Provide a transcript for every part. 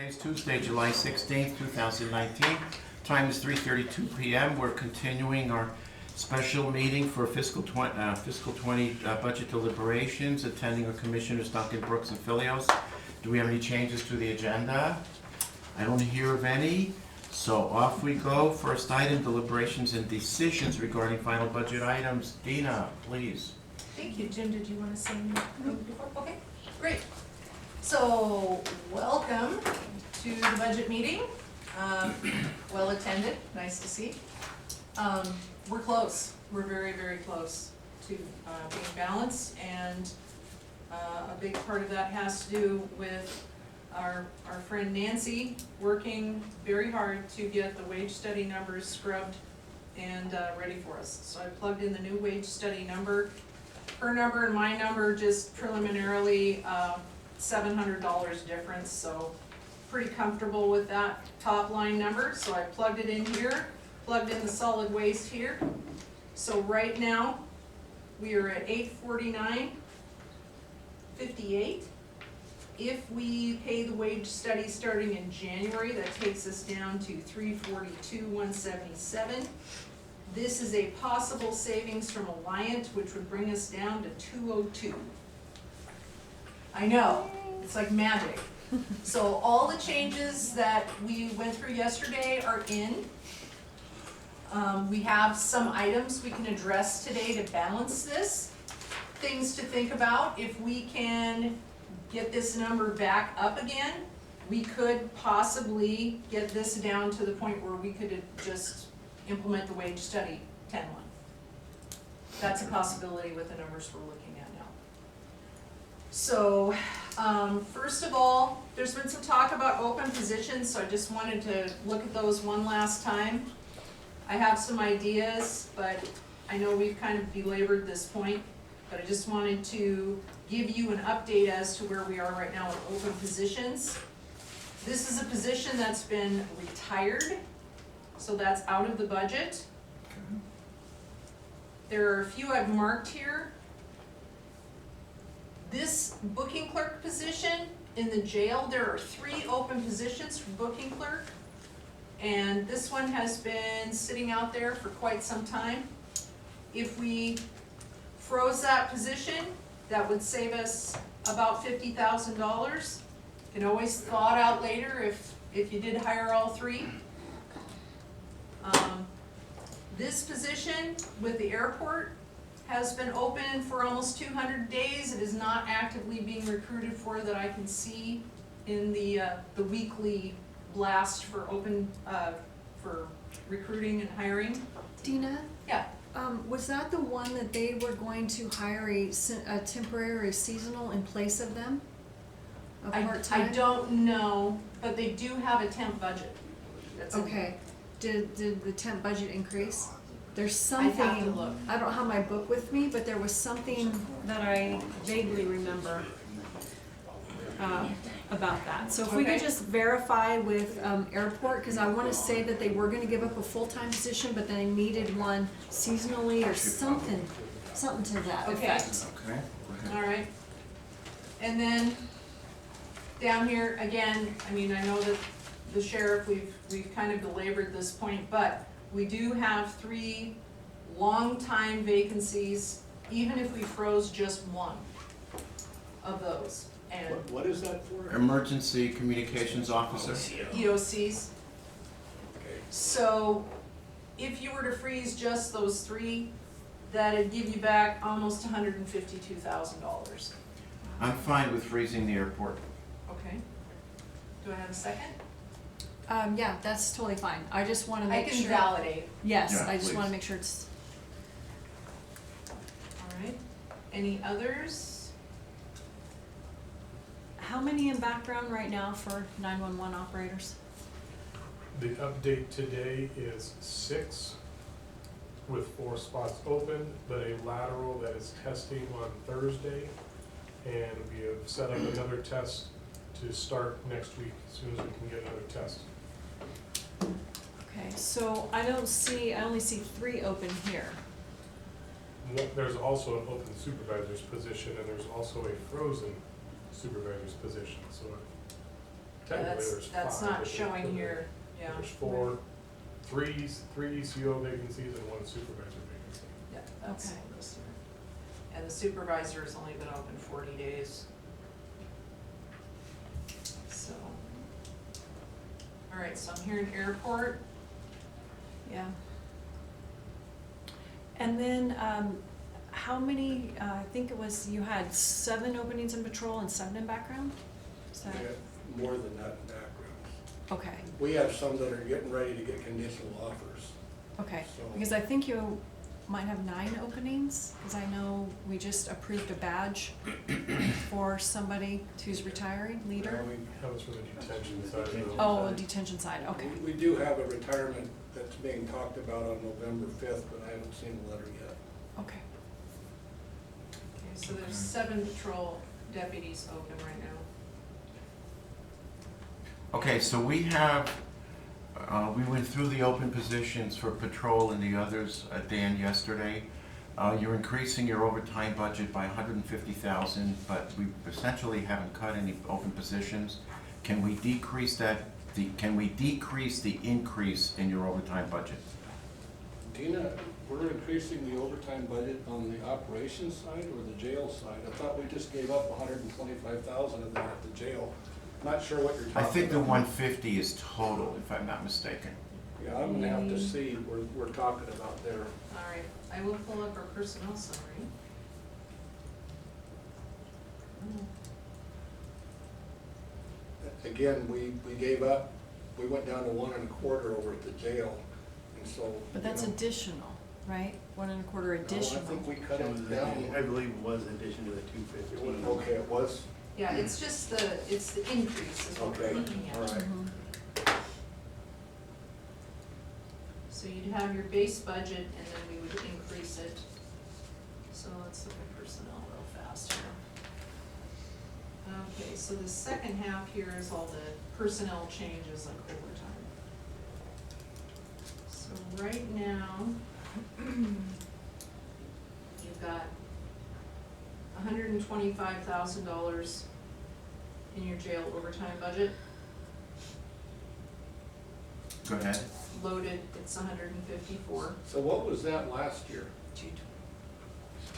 Today's Tuesday, July 16th, 2019. Time is 3:32 p.m. We're continuing our special meeting for fiscal 20 budget deliberations. Attending are Commissioners Duncan, Brooks, and Filios. Do we have any changes to the agenda? I don't hear of any. So off we go. First item, deliberations and decisions regarding final budget items. Dina, please. Thank you. Jim, did you want to say anything before? Okay, great. So, welcome to the budget meeting. Well attended, nice to see. We're close. We're very, very close to being balanced, and a big part of that has to do with our friend Nancy working very hard to get the wage study numbers scrubbed and ready for us. So I plugged in the new wage study number. Her number and my number just preliminarily $700 difference, so pretty comfortable with that top line number. So I plugged it in here, plugged in the solid waste here. So right now we are at $849.58. If we pay the wage study starting in January, that takes us down to $342,177. This is a possible savings from Alliant, which would bring us down to $202. I know, it's like magic. So all the changes that we went through yesterday are in. We have some items we can address today to balance this. Things to think about: if we can get this number back up again, we could possibly get this down to the point where we could just implement the wage study 10-1. That's a possibility with the numbers we're looking at now. So, first of all, there's been some talk about open positions, so I just wanted to look at those one last time. I have some ideas, but I know we've kind of belabored this point, but I just wanted to give you an update as to where we are right now with open positions. This is a position that's been retired, so that's out of the budget. There are a few I've marked here. This booking clerk position in the jail, there are 3 open positions for booking clerk, and this one has been sitting out there for quite some time. If we froze that position, that would save us about $50,000. You can always thaw it out later if you did hire all 3. This position with the airport has been open for almost 200 days. It is not actively being recruited for that I can see in the weekly blast for open for recruiting and hiring. Dina? Yeah. Was that the one that they were going to hire a temporary or seasonal in place of them? I don't know, but they do have a temp budget. That's okay. Did the temp budget increase? There's something, I have to look. I don't have my book with me, but there was something that I vaguely remember about that. So if we could just verify with airport, because I want to say that they were going to give up a full-time position, but they needed one seasonally or something to that effect. Okay. All right. And then down here again, I mean, I know that the sheriff, we've kind of belabored this point, but we do have 3 long-time vacancies, even if we froze just one of those. And what is that for? Emergency Communications Officer. EOCs. So if you were to freeze just those 3, that'd give you back almost $152,000. I'm fine with freezing the airport. Okay. Do I have a second? Yeah, that's totally fine. I just want to I make can sure. validate. Yes, Yeah, I just please. want to make sure it's. All right. Any others? How many in background right now for 911 operators? The update today is 6 with 4 spots open, but a lateral that is testing on Thursday, and we have set up another test to start next week as soon as we can get another test. Okay, so I only see 3 open here. There's also an open supervisor's position, and there's also a frozen supervisor's position, so technically there's five. That's not but showing there- here, yeah. There's three ECO vacancies and one supervisor vacancy. Yeah, that's Okay. this here. And the supervisor's only been open 40 days. So, all right, so I'm hearing airport. Yeah. And then, how many, I think it was, you had 7 openings in patrol and 7 in background? Is that, We have more than that in background. okay, We have some that are getting ready to get conditional offers. okay. So- Because I think you might have 9 openings, because I know we just approved a badge for somebody who's retiring, leader. That was for the detention side of the. Oh, detention side, okay. We do have a retirement that's being talked about on November 5th, but I haven't seen the letter yet. Okay. Okay, so there's 7 patrol deputies open right now. Okay, so we have, we went through the open positions for patrol and the others, Dan, yesterday. You're increasing your overtime budget by $150,000, but we essentially haven't cut any open positions. Can we decrease that, can we decrease the increase in your overtime budget? Tina, we're increasing the overtime budget on the operations side or the jail side? I thought we just gave up 125,000 of that at the jail. Not sure what you're talking I about. think the 150 is total, if I'm not mistaken. Yeah, I'm gonna have to see what we're talking about there. All right, I will pull up our personnel summary. Again, we gave up, we went down to 1.25 over at the jail, and so. But that's you know, additional, right? 1.25 no, additional. I think we cut It was it down. I believe it was in addition to the 215. Okay, it was, Yeah, it's just it's the increase is what we're okay, looking at. all right. Mhm. So you'd have your base budget and then we would increase it. So let's look at personnel real fast here. Okay, so the second half here is all the personnel changes like overtime. So right now, you've got $125,000 in your jail overtime budget. Go ahead. Loaded, it's 154. So what was that last year?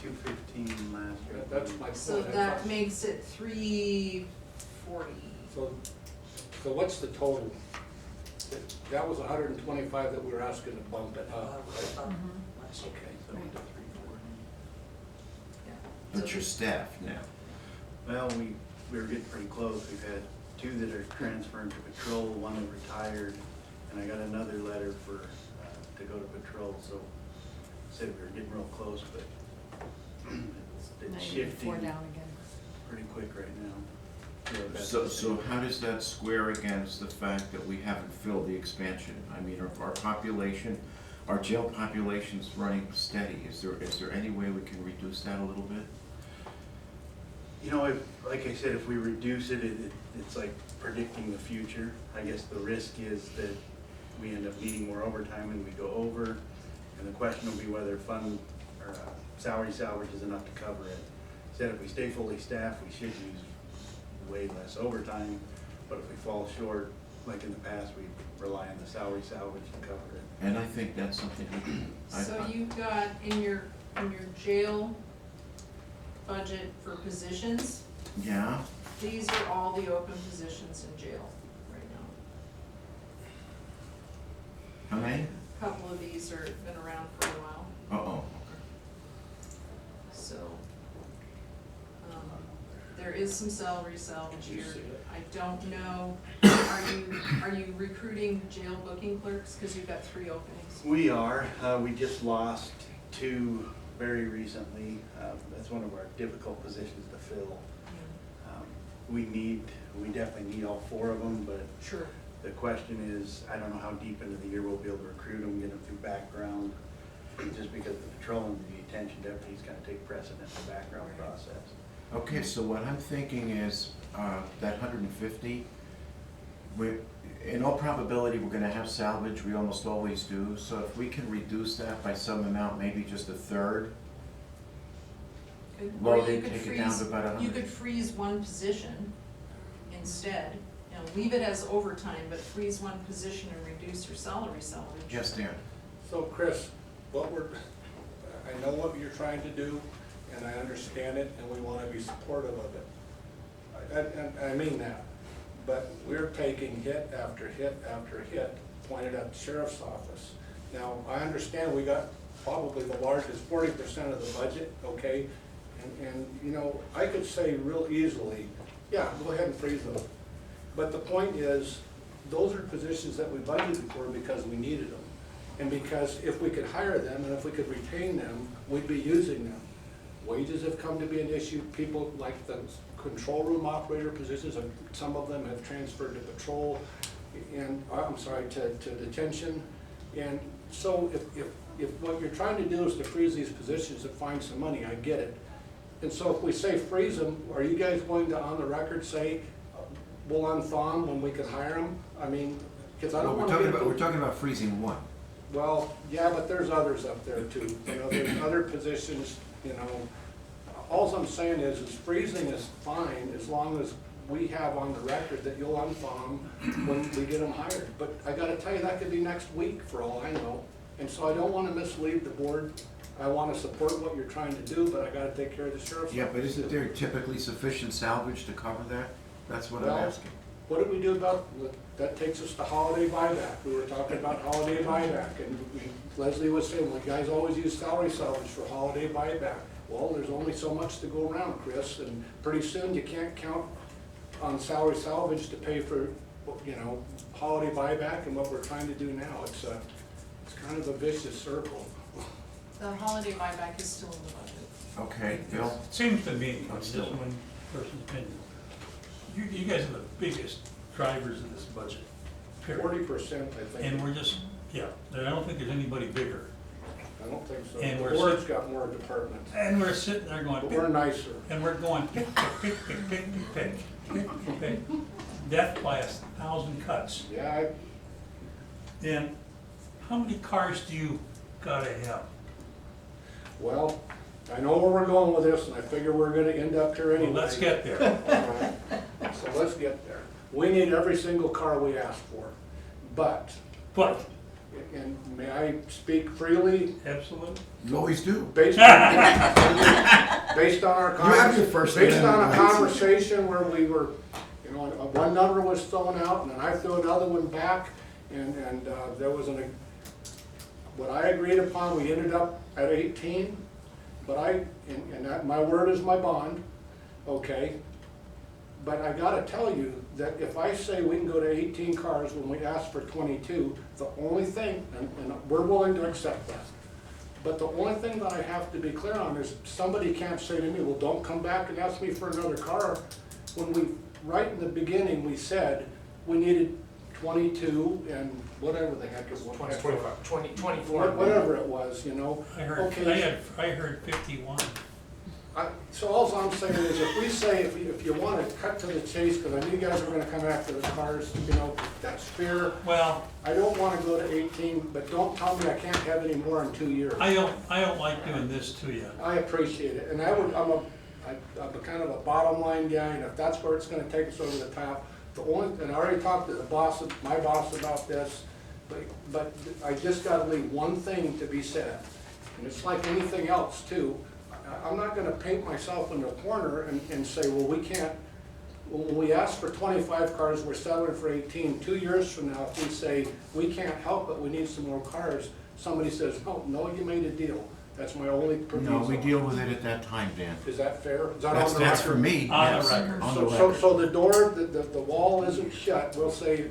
215 last year. That's my point. So I that thought- makes it 340. So what's the total? That was 125 that we were asking to bump it up, right? Mhm. Okay. So we did 340. Yeah. But your staff now. Well, we were getting pretty close. We've had 2 that are transferring to patrol, 1 that retired, and I got another letter for, to go to patrol, so said we were getting real close, but it's Now you're 4 shifting down again. pretty quick right now. So how does that square against the fact that we haven't filled the expansion? I mean, our population, our jail population's running steady. Is there any way we can reduce that a little bit? You know, like I said, if we reduce it, it's like predicting the future. I guess the risk is that we end up needing more overtime and we go over, and the question will be whether fund or salary salvage is enough to cover it. Said if we stay fully staffed, we should use way less overtime, but if we fall short, like in the past, we rely on the salary salvage to cover it. And I think that's something we can. So you've got in your jail budget for positions, Yeah, these are all the open positions in jail right now. how many? A couple of these are been around for a while, Uh-oh. so. There is some salary salvage Did you here. see it? I don't know, are you recruiting jail booking clerks? Cause you've got 3 openings. We are. We just lost 2 very recently. That's one of our difficult positions to fill. We definitely need all 4 of them, but Sure. the question is, I don't know how deep into the year we'll be able to recruit them, get them through background, just because the patrol and the detention deputies kind of take precedent in the background process. Okay, so what I'm thinking is, that 150, in all probability, we're gonna have salvage, we almost always do, so if we can reduce that by some amount, maybe just 1/3, Or well, you they could take it down to about You 100. could freeze one position instead you know, leave it as overtime, but freeze one position and reduce your salary salvage. Yes, Dan? So Chris, I know what you're trying to do, and I understand it, and we wanna be supportive of it. And I mean that, but we're taking hit after hit after hit pointed at the sheriff's office. Now, I understand we got probably the largest 40% of the budget, okay? And, you know, I could say real easily, yeah, go ahead and freeze them. But the point is, those are positions that we budgeted for because we needed them. And because if we could hire them and if we could retain them, we'd be using them. Wages have come to be an issue. People like the control room operator positions, some of them have transferred to patrol and, I'm sorry, to detention. And so if what you're trying to do is to freeze these positions and find some money, I get it. And so if we say freeze them, are you guys going to, on the record, say, we'll unthaw them when we can hire them? I mean, because I don't want to. We're talking about freezing one. Well, yeah, but there's others up there too. You know, there's other positions, you know. Alls I'm saying is freezing is fine as long as we have on the record that you'll unthaw them when we get them hired. But I gotta tell you, that could be next week for all I know. And so I don't wanna mislead the board. I wanna support what you're trying to do, but I gotta take care of the sheriff's office. Yeah, but isn't there typically sufficient salvage to cover that? That's what I'm Well, asking. What did we do about, that takes us to holiday buyback. We were talking about holiday buyback, and Leslie was saying, well, you guys always use salary salvage for holiday buyback. Well, there's only so much to go around, Chris, and pretty soon you can't count on salary salvage to pay for, you know, holiday buyback and what we're trying to do now. It's kind of a vicious circle. The holiday buyback is still in the budget. Okay, Bill? It seems to me, I'm just still- one person's opinion, you guys are the biggest drivers of this budget, period. 40%, I think. And we're just, yeah, I don't think there's anybody bigger. I don't think so. And The we're board's got more departments, And we're sitting there going, but we're nicer. and we're going pick, pick, pick, pick, pick, pick, pick, pick, pick, death by 1,000 cuts. Yeah, And how many cars do you gotta have? well, I know where we're going with this, and I figure we're gonna end up here anyway. Well, let's get there. All right, so let's get there. We need every single car we ask for, but, But, and may I speak freely? absolutely, You always do. Based on, based on our You have your first based on a amendment rights. conversation where we were, you know, one number was thrown out, and then I threw another one back, and there was what I agreed upon, we ended up at 18, but and that, my word is my bond, okay? But I gotta tell you that if I say we can go to 18 cars when we ask for 22, the only thing, and we're willing to accept that, but the only thing that I have to be clear on is somebody can't say to me, well, don't come back and ask me for another car. When we, right in the beginning, we said we needed 22 and whatever the heck it was. 24. Whatever it was, you know. I heard, Okay. I heard 51. So all I'm saying is if we say, if you want to cut to the chase, because I know you guys are gonna come after the cars, you know, that's fair. Well, I don't want to go to 18, but don't tell me I can't have any more in 2 years. I don't like doing this to you. I appreciate it, and I'm a kind of a bottom line guy, and if that's where it's gonna take us over the top, and I already talked to the boss, my boss about this, but I just gotta leave one thing to be said, and it's like anything else too. I'm not gonna paint myself in a corner and say, well, we can't, when we ask for 25 cars, we're settling for 18. 2 years from now, if we say, we can't help it, we need some more cars, somebody says, oh, no, you made a deal. That's my only proviso. No, we deal with it at that time, Dan. Is that fair? Is that on the That's for record? me, On the yes. record. On the So record. the door, the wall isn't shut, we'll say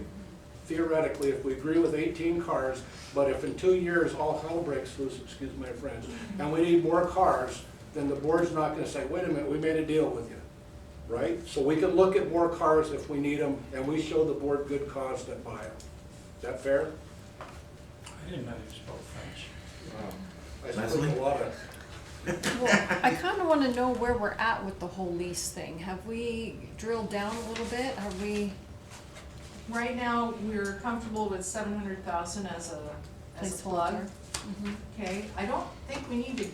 theoretically, if we agree with 18 cars, but if in 2 years all hell breaks loose, excuse my French, and we need more cars, then the board's not gonna say, wait a minute, we made a deal with you, right? So we can look at more cars if we need them, and we show the board good cause to buy them. Is that fair? I didn't know you spoke French. I spoke Leslie? a lot of, Well, I kind of want to know where we're at with the whole lease thing. Have we drilled down a little bit? Have we? Right now, we're comfortable with 700,000 as a plug. Placeholder. Mhm. Okay, I don't think we need to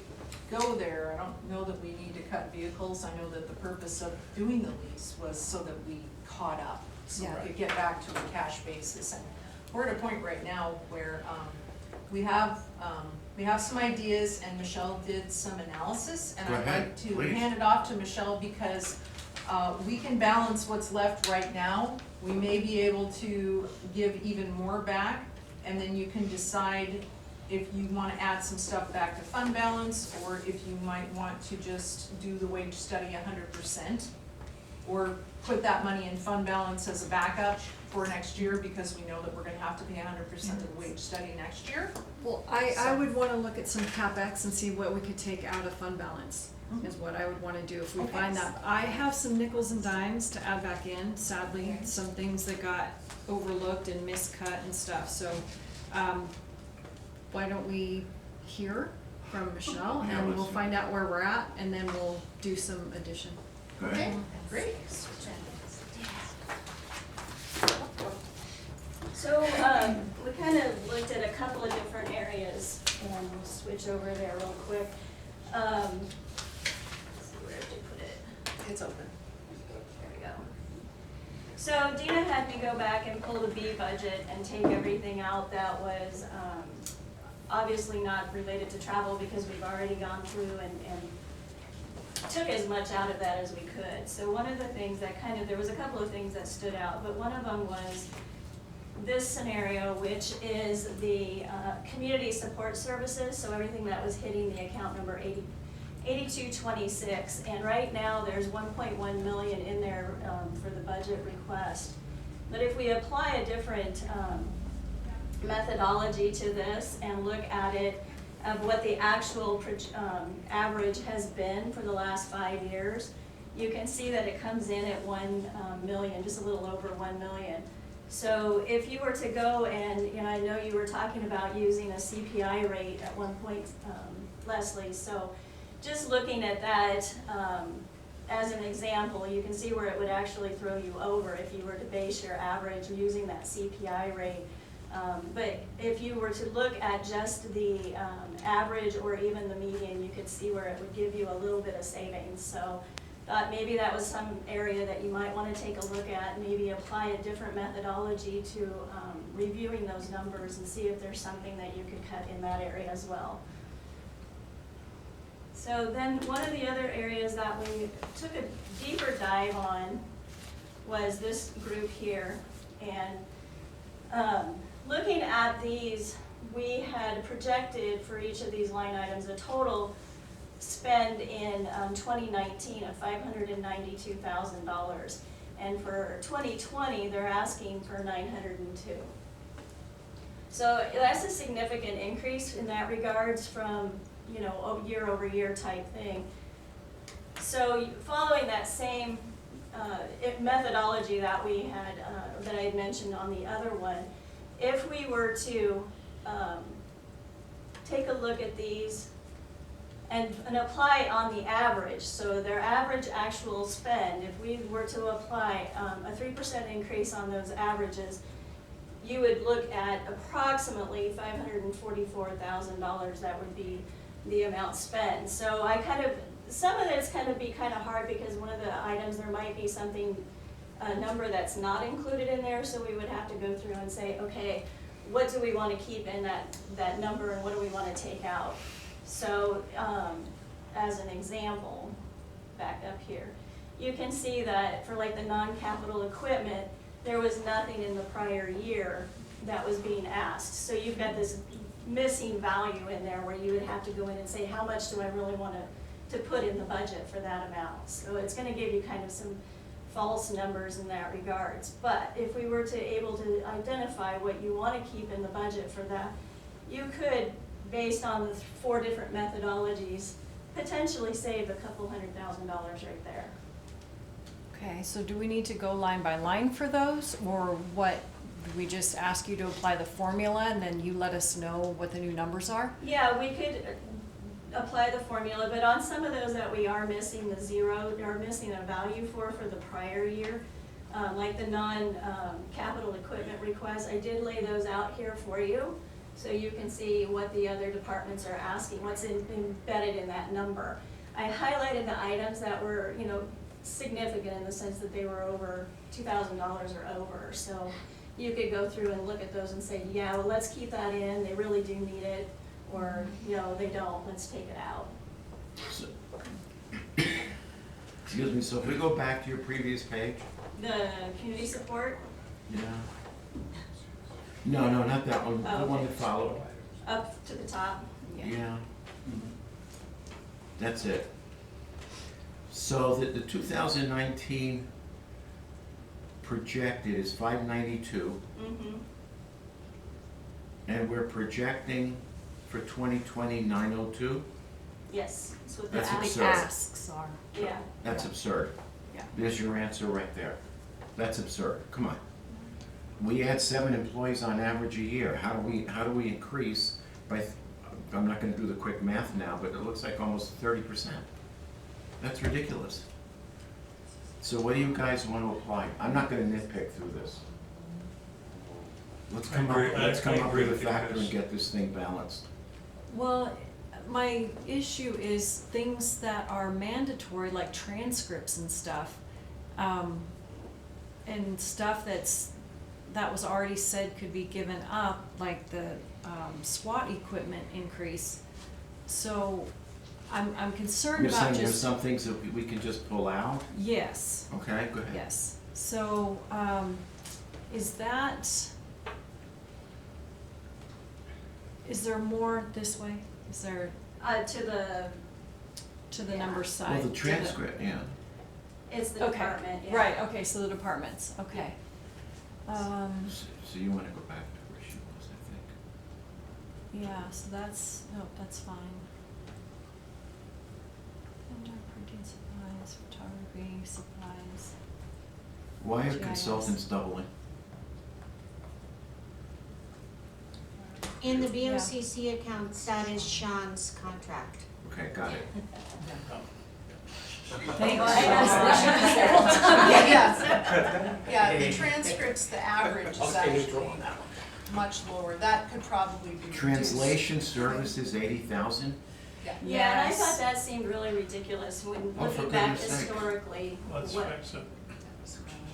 go there. I don't know that we need to cut vehicles. I know that the purpose of doing the lease was so that we caught up. so Yeah. we could get back to a cash basis. And we're at a point right now where, we have some ideas, and Michelle did some analysis, and Go I'd ahead, like to please. hand it off to Michelle because, we can balance what's left right now. We may be able to give even more back, and then you can decide if you wanna add some stuff back to fund balance, or if you might want to just do the wage study 100%, or put that money in fund balance as a backup for next year, because we know that we're gonna have to pay 100% of the wage study next year. Well, I would wanna look at some CapEx and see what we could take out of fund balance, is what I would wanna do if we Okay. find that. I have some nickels and dimes to add back in, sadly, Okay. some things that got overlooked and miscut and stuff, so, why don't we hear from Michelle, Yeah, and we'll let's- find out where we're at, and then we'll do some addition. Go ahead. Great. So, we kind of looked at a couple of different areas, and we'll switch over there real quick. Let's see, where did you put it? It's open. There we go. So Dina had me go back and pull the B budget and take everything out that was, obviously not related to travel, because we've already gone through and took as much out of that as we could. So one of the things that there was a couple of things that stood out, but one of them was this scenario, which is the community support services, so everything that was hitting the account number 8226. And right now, there's 1.1 million in there for the budget request. But if we apply a different methodology to this and look at it of what the actual average has been for the last 5 years, you can see that it comes in at 1 million, just a little over 1 million. So if you were to go and, I know you were talking about using a CPI rate at one point, Leslie, so just looking at that as an example, you can see where it would actually throw you over if you were to base your average using that CPI rate. But if you were to look at just the average or even the median, you could see where it would give you a little bit of savings. So thought maybe that was some area that you might want to take a look at, maybe apply a different methodology to reviewing those numbers and see if there's something that you could cut in that area as well. So then one of the other areas that we took a deeper dive on was this group here. And looking at these, we had projected for each of these line items a total spend in 2019 of $592,000. And for 2020, they're asking for 902. So that's a significant increase in that regards from, year over year type thing. So following that same methodology that we had, that I had mentioned on the other one, if we were to take a look at these and apply on the average, so their average actual spend, if we were to apply a 3% increase on those averages, you would look at approximately $544,000. That would be the amount spent. So some of it's be kind of hard because one of the items, there might be something, a number that's not included in there, so we would have to go through and say, okay, what do we want to keep in that number and what do we want to take out? So as an example, back up here, you can see that for like the non-capital equipment, there was nothing in the prior year that was being asked. So you've got this missing value in there where you would have to go in and say, how much do I really want to put in the budget for that amount? So it's going to give you kind of some false numbers in that regards. But if we were able to identify what you want to keep in the budget for that, you could, based on the 4 different methodologies, potentially save a couple $100,000 right there. Okay, so do we need to go line by line for those, or what? Do we just ask you to apply the formula and then you let us know what the new numbers are? Yeah, we could apply the formula, but on some of those that we are missing the zero, or missing a value for the prior year, like the non-capital equipment requests, I did lay those out here for you, so you can see what the other departments are asking, what's embedded in that number. I highlighted the items that were, significant in the sense that they were over $2,000 or over. So you could go through and look at those and say, yeah, well, let's keep that in, they really do need it, or, no, they don't, let's take it out. So- Excuse me, so if we go back to your previous page? The community support, Yeah. No, not that one, Oh, the one okay. that followed. up to the top. Yeah. That's it. So the 2019 projected is 592, Mm-hmm. and we're projecting for 2020 902? Yes, that's what the That's ask. absurd. Asks are. Yeah, That's absurd. Yeah. There's your answer right there. That's absurd. Come on. We add 7 employees on average a year. How do we increase by, I'm not gonna do the quick math now, but it looks like almost 30%. That's ridiculous. So what do you guys want to apply? I'm not gonna nitpick through this. Let's come up agree with a with you, factor and Chris. get this thing balanced. Well, my issue is things that are mandatory, like transcripts and stuff, and stuff that was already said could be given up, like the SWAT equipment increase. So I'm concerned You're about saying there's just, some things that we can just pull out? yes, Okay, go ahead. yes. So, is there more this way? Is there to the Yeah. number side? Well, the to transcript, yeah. it's the Okay, department, yeah. right, okay, so the departments, okay. So you wanna go back to where she was, I think. Yeah, so that's fine. Vendor, printing supplies, photography, supplies. Why are GIS. consultants doubling? In the BOCC accounts, that is Sean's contract. Okay, got it. Thanks. Yeah, the transcripts, the average is actually much lower, that could probably be reduced. Translation services, 80,000? Yeah. Yeah, and I Yes. thought that seemed really ridiculous when Oh, for looking back goodness sake. historically. Let's what- fix it.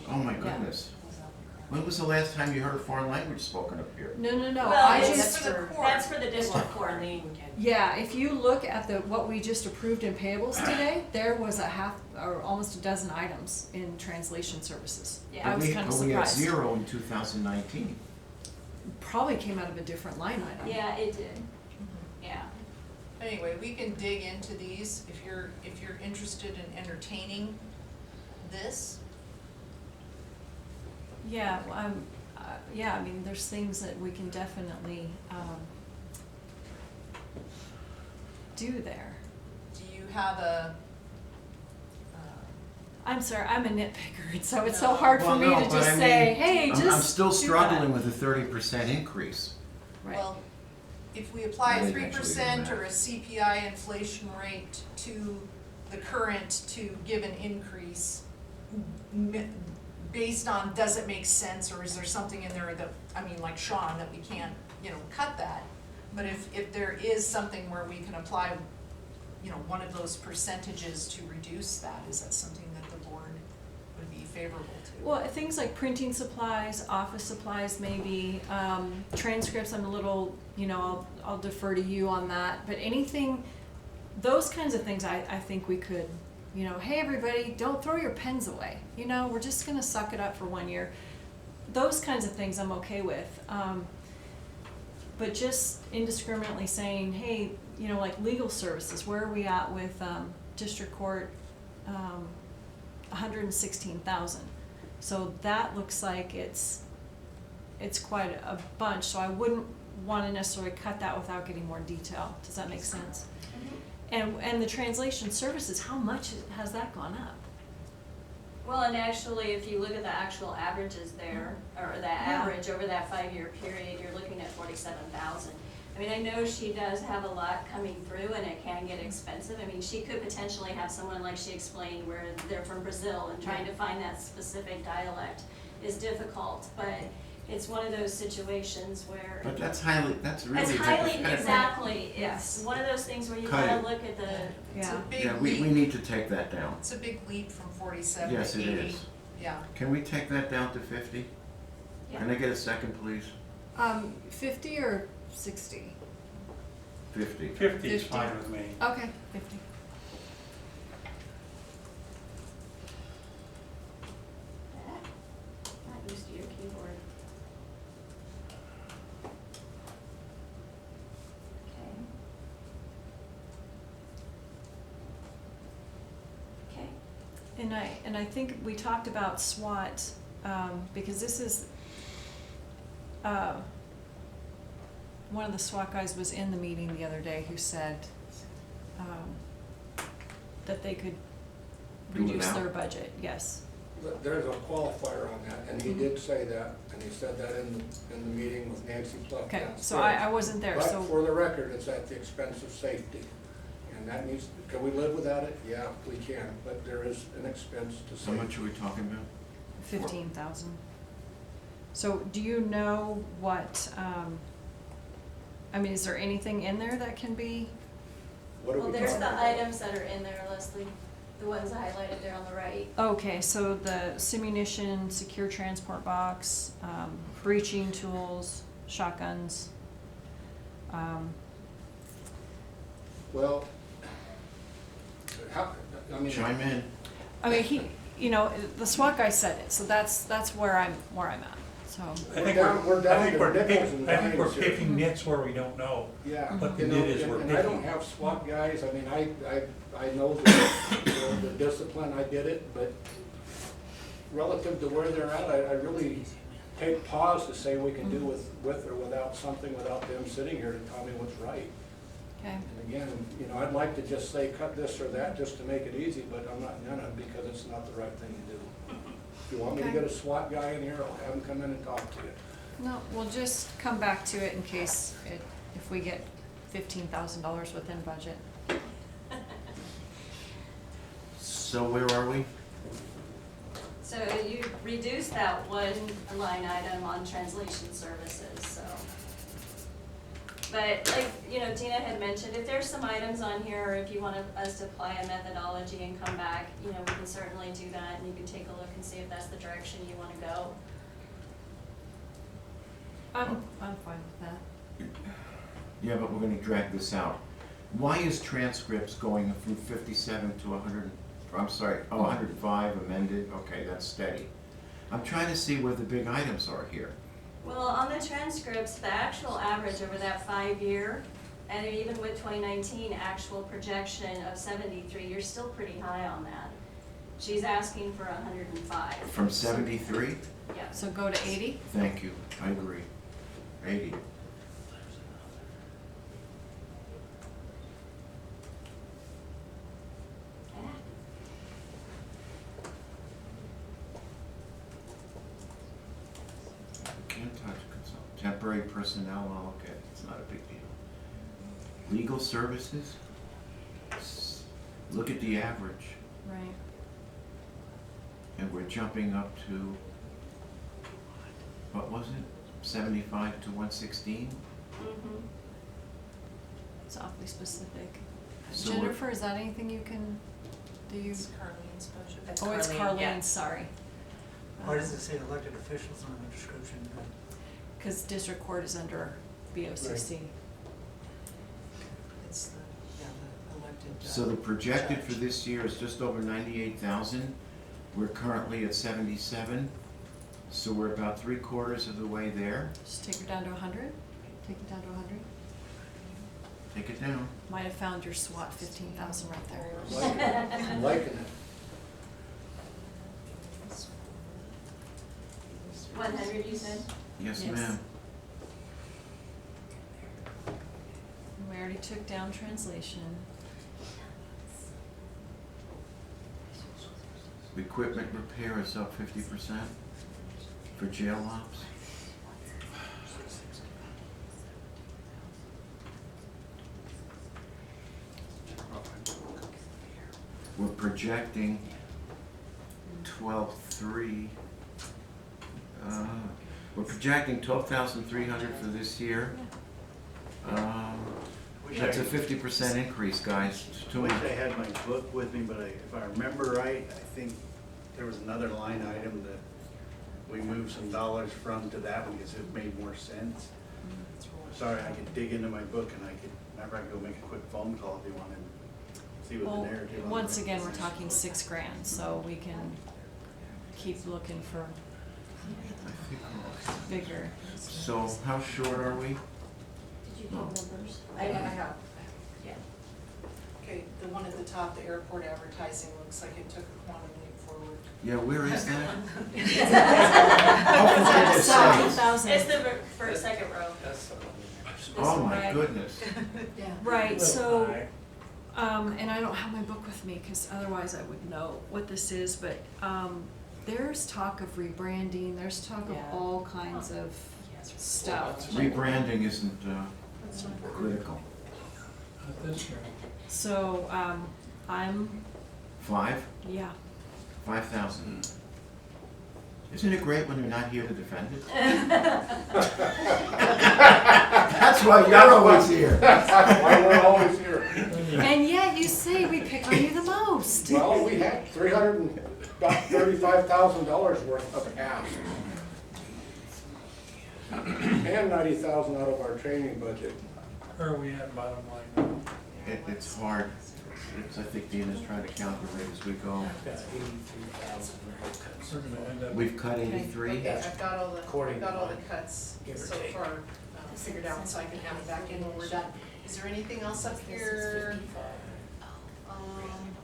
Oh my goodness. When was the last time you heard a foreign language spoken up here? No, Well, I it's just, for the court. That's for the district court. yeah, if you look at what we just approved in payables today, there was a half, or almost a dozen items in translation services. Yeah. I was kind of But we had surprised. 0 in 2019. Probably came out of a different line item. Yeah, it did, yeah. Anyway, we can dig into these if you're interested in entertaining this. Yeah, well, yeah, I mean, there's things that we can definitely, do there. Do you have a, I'm sorry, I'm a nitpicker, and so it's so No. hard for Well, me no, to but just I say, mean, hey, just I'm still do struggling that. with a 30% increase. Right. well, if we apply I a think 3% actually or a CPI inflation rate to the current to give an increase, based on, does it make sense, or is there something in there that, I mean, like Sean, that we can't, cut that? But if there is something where we can apply, one of those percentages to reduce that, is that something that the board would be favorable to? Well, things like printing supplies, office supplies maybe, transcripts, I'm a little, I'll defer to you on that, but anything, those kinds of things I think we could, hey, everybody, don't throw your pens away, we're just gonna suck it up for 1 year. Those kinds of things I'm okay with, but just indiscriminately saying, hey, like legal services, where are we at with, district court, 116,000. So that looks like it's quite a bunch, so I wouldn't wanna necessarily cut that without getting more detail. Does that make sense? And the translation services, how much has that gone up? Well, and actually, if you look at the actual averages there, or the average over that 5-year period, you're looking at 47,000. I mean, I know she does have a lot coming through and it can get expensive. I mean, she could potentially have someone, like she explained, where they're from Brazil and trying to find that specific dialect is difficult. But It's one of those situations where. But that's really. It's highly, hypothetical. exactly, it's one of those things where you Cut kind it. of look at the, It's a Yeah. big Yeah, we leap. need to take that down. It's a big leap from 47 Yes, to it 80. is. Yeah. Can we take that down to 50? yeah. Can I get a second, please? 50 or 60? 50. 50 is 50. fine with me. Okay, 50. Not used to your keyboard. Okay. Okay. And I think we talked about SWAT, because this is, one of the SWAT guys was in the meeting the other day who said, that they could Do it reduce now? their budget, yes. There's a qualifier on that, and he did say that, and he said that in the meeting with Nancy Pluck. Okay, downstairs. so I wasn't there, But so. for the record, it's at the expense of safety. And that needs, can we live without it? Yeah, we can, but there is an expense to How safety. much are we talking about? 15,000. So do you know what, I mean, is there anything in there that can be, What are Well, we there's talking the about? items that are in there, Leslie, the ones highlighted there on the right. okay, so the simunition, secure transport box, breaching tools, shotguns, Well, how, I mean. Chime in. I mean, he, you know, the SWAT guy said it, so that's where I'm at, so. I think We're down I think to we're nickels and I think we're dimes here. picking nits where we don't know. Yeah, What you we know, did is we're and I don't picking. have SWAT guys, I mean, I know the discipline, I did it, but relative to where they're at, I really take pause to say we can do with or without something, without them sitting here to tell me what's right. Okay, And again, you know, I'd like to just say cut this or that just to make it easy, but I'm not gonna because it's not the right thing to do. If you want me to Okay. get a SWAT guy in here, I'll have him come in and talk to you. no, we'll just come back to it in case if we get $15,000 within budget. So where are we? So you reduce that one line item on translation services, so. But like, you know, Dina had mentioned, if there's some items on here, or if you want us to apply a methodology and come back, you know, we can certainly do that, and you can take a look and see if that's the direction you wanna go. I'm fine with that. Yeah, but we're gonna drag this out. Why is transcripts going from 57 to 100, I'm sorry, 105 amended? Okay, that's steady. I'm trying to see where the big items are here. Well, on the transcripts, the actual average over that 5-year, and even with 2019 actual projection of 73, you're still pretty high on that. She's asking for 105. From 73? Yeah. So go to 80? Thank you, I agree. 80. Can't touch consult. Temporary personnel, oh, okay, it's not a big deal. Legal services? Look at the average, Right. and we're jumping up to, what was it? 75 to 116? Mhm. It's awfully specific. So we're- Jennifer, is that anything you can, do you? It's Carlene's budget. Oh, it's Carlene, sorry. Why does it say elected officials on the description? Because district court is under BOCC. It's the elected. So the projected for judge. this year is just over 98,000. We're currently at 77, so we're about 3/4 of the way there. Just take it down to 100? Take it down to 100? Take it down. Might have found your SWAT 15,000 right there. Liking it, I'm liking it. 100, you said? Yes, Yes. ma'am. We already took down translation. Equipment repair is up 50% for jail ops. We're projecting 12.3. We're projecting 12,300 for this year. That's a 50% increase, guys. It's too Wish much. I had my book with me, but if I remember right, I think there was another line item that we moved some dollars from to that one because it made more sense. Sorry, I could dig into my book and I could go make a quick phone call if you wanted to see what Well, the narrative on once it. again, we're talking $6,000, so we can keep looking for bigger. So how short are we? Did you get numbers? I have. Yeah. Okay, the one at the top, the airport advertising, looks like it took a quantum leap forward. Yeah, where is that? How far did it say? It's the first, second row. Oh my Right. goodness. Yeah. Right, so, High. and I don't have my book with me, because otherwise I would know what this is, but, there's talk of rebranding, there's talk of all kinds of stuff. Rebranding isn't critical. Not this year. So, I'm, 5,000. yeah. Isn't it great when you're not here to defend it? That's why you're always here. Why we're always here. And yet you say we pick on you the most. Well, we had $335,000 worth of ask. And 90,000 out of our training budget. Where are we at bottom line? It's hard. I think Dean is trying to calculate as we go. We're gonna end up. We've cut 83. Okay, I've got all the According to mine. cuts Give or so take. far figured out, so I can have it back in when we're done. Is there anything else up here?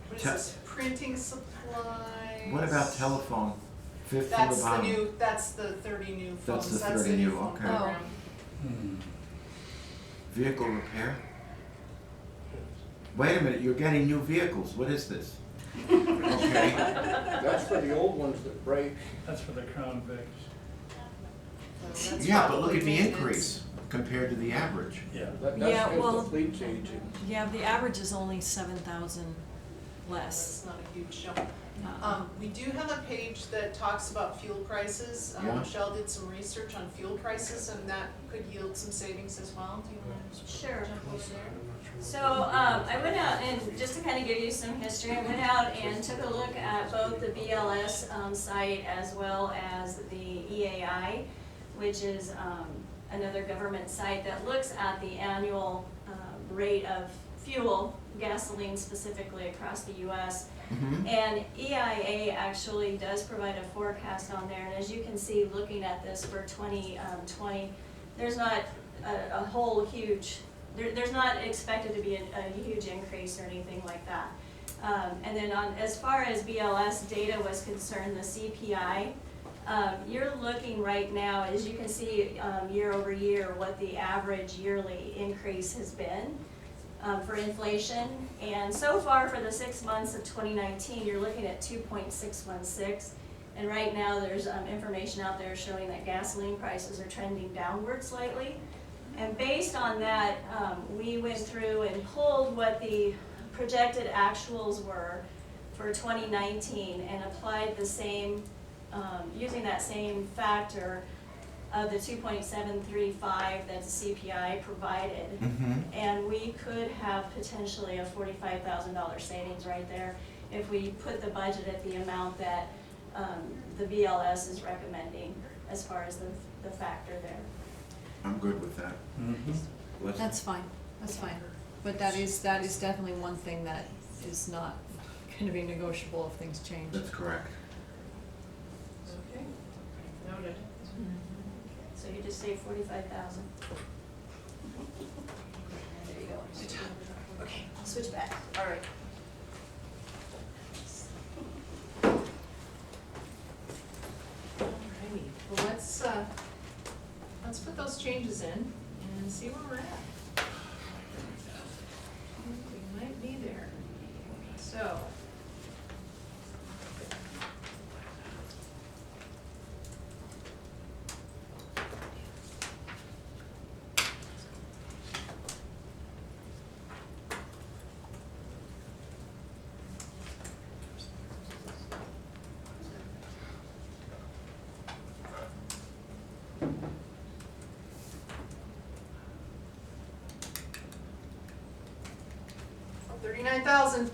What is Te- this, printing supplies? What about telephone? Fifth from the That's the bottom. new, that's the 30 new That's phones, the that's the 30 new new, phone okay. program. Hmm. Vehicle repair? Wait a minute, you're getting new vehicles. What is this? Okay. That's for the old ones that break. That's for the Crown Vics. So that's Yeah, but look probably at the maintenance. increase compared to the average. Yeah. That's Yeah, because well- the fleet's aging. Yeah, the average is only 7,000 less. That's not a huge jump. We do have a page that talks about fuel prices. Yeah. Michelle did some research on fuel prices and that could yield some savings as well. Do you want to Sure. jump over there? So, I went out and, just to kind of give you some history, I went out and took a look at both the BLS site as well as the EAI, which is another government site that looks at the annual rate of fuel, gasoline specifically across the US. Mhm. And EIA actually does provide a forecast on there, and as you can see, looking at this for 2020, there's not a whole huge, there's not expected to be a huge increase or anything like that. And then as far as BLS data was concerned, the CPI, you're looking right now, as you can see, year over year, what the average yearly increase has been for inflation. And so far for the 6 months of 2019, you're looking at 2.616. And right now there's information out there showing that gasoline prices are trending downward slightly. And based on that, we went through and pulled what the projected actuals were for 2019 and applied the same, using that same factor of the 2.735 that the CPI provided. Mhm. And we could have potentially a $45,000 savings right there if we put the budget at the amount that the BLS is recommending as far as the factor there. I'm good with that. Mhm. Let's- That's fine, that's fine. But that is definitely one thing that is not gonna be negotiable if things change. That's correct. Okay, noted. So you just say 45,000. There you go. Okay, I'll switch back. All right. Alrighty, well, let's put those changes in and see where we're at. We might be there. So. 25,000.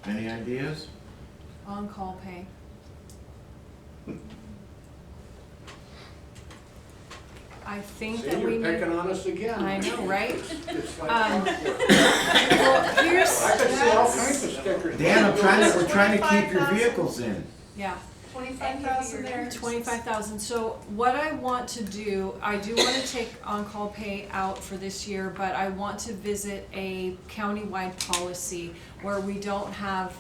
Any ideas? On-call pay. I think See, that we you're need. picking on us again. I know, right? It's like Um, clockwork. Well, here's, I could see all kinds of stickers. Dan, we're trying to keep your vehicles in. yeah. 25,000 there. 25,000, so what I want to do, I do want to take on-call pay out for this year, but I want to visit a countywide policy where we don't have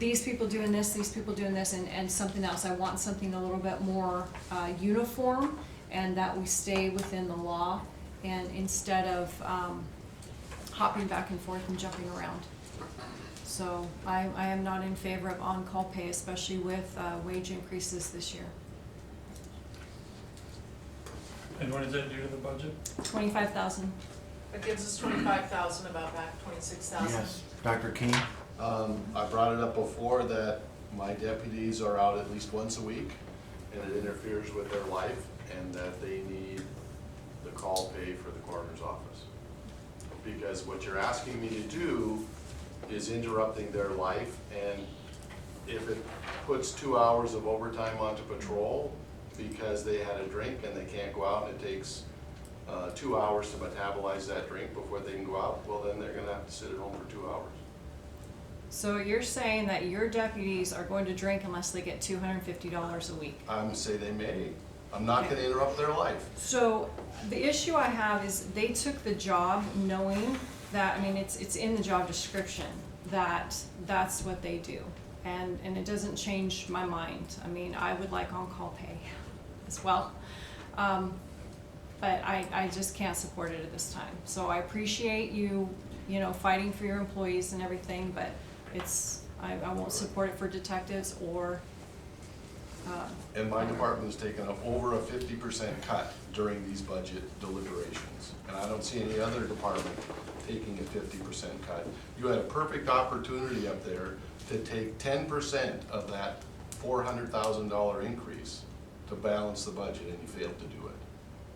these people doing this, and something else. I want something a little bit more uniform, and that we stay within the law, and instead of hopping back and forth and jumping around. So I am not in favor of on-call pay, especially with wage increases this year. And what does that do to the budget? 25,000. That gives us 25,000, about back 26,000. Yes, Dr. King? I brought it up before that my deputies are out at least once a week, and it interferes with their life, and that they need the call pay for the coroner's office. Because what you're asking me to do is interrupting their life, and if it puts 2 hours of overtime onto patrol because they had a drink and they can't go out, and it takes 2 hours to metabolize that drink before they can go out, well, then they're gonna have to sit at home for 2 hours. So you're saying that your deputies are going to drink unless they get $250 a week? I would say they may. I'm not gonna interrupt their life. So the issue I have is they took the job knowing that, I mean, it's in the job description that that's what they do. And it doesn't change my mind. I mean, I would like on-call pay as well. But I just can't support it at this time. So I appreciate you fighting for your employees and everything, but I won't support it for detectives or. And my department has taken over a 50% cut during these budget deliberations. And I don't see any other department taking a 50% cut. You had a perfect opportunity up there to take 10% of that $400,000 increase to balance the budget, and you failed to do it.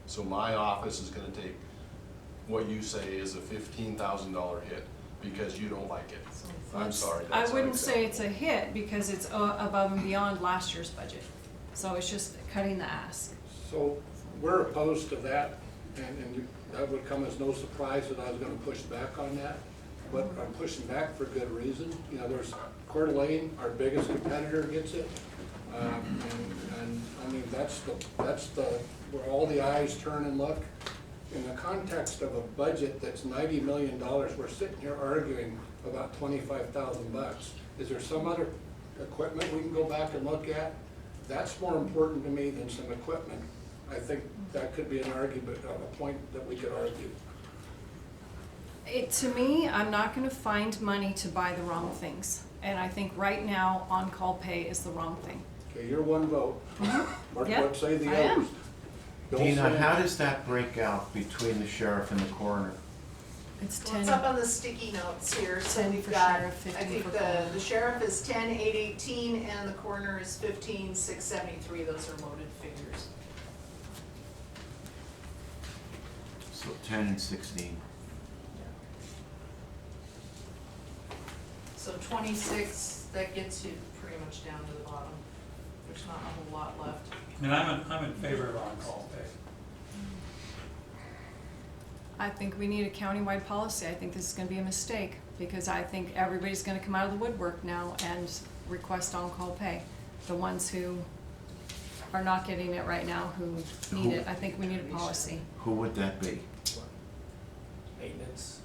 So my office is gonna take what you say is a $15,000 hit because you don't like it. I'm sorry, I that's wouldn't say unacceptable. it's a hit because it's above and beyond last year's budget. So it's just cutting the ask. So we're opposed to that, and that would come as no surprise that I was gonna push back on that. But I'm pushing back for good reason. There's Coeur d'Alene, our biggest competitor, gets it. And I mean, that's where all the eyes turn and look. In the context of a budget that's $90 million, we're sitting here arguing about $25,000. Is there some other equipment we can go back and look at? That's more important to me than some equipment. I think that could be an argument, a point that we could argue. To me, I'm not gonna find money to buy the wrong things. And I think right now, on-call pay is the wrong thing. Okay, you're one vote. Mark, Yep, what say the I am. others? Don't Dina, say- how does that break out between the sheriff and the coroner? It's Well, it's 10. up on the sticky notes here, so 10 we've for got, sheriff, I 15 think for the coroner. sheriff is 10,818 and the coroner is 15,673, those are loaded figures. So 10 and 16. So 26, that gets you pretty much down to the bottom. There's not a whole lot left. And I'm in favor of on-call pay. I think we need a countywide policy. I think this is gonna be a mistake because I think everybody's gonna come out of the woodwork now and request on-call pay. The ones who are not getting it right now, who need it, I think we need a policy. Who would that be? Maintenance.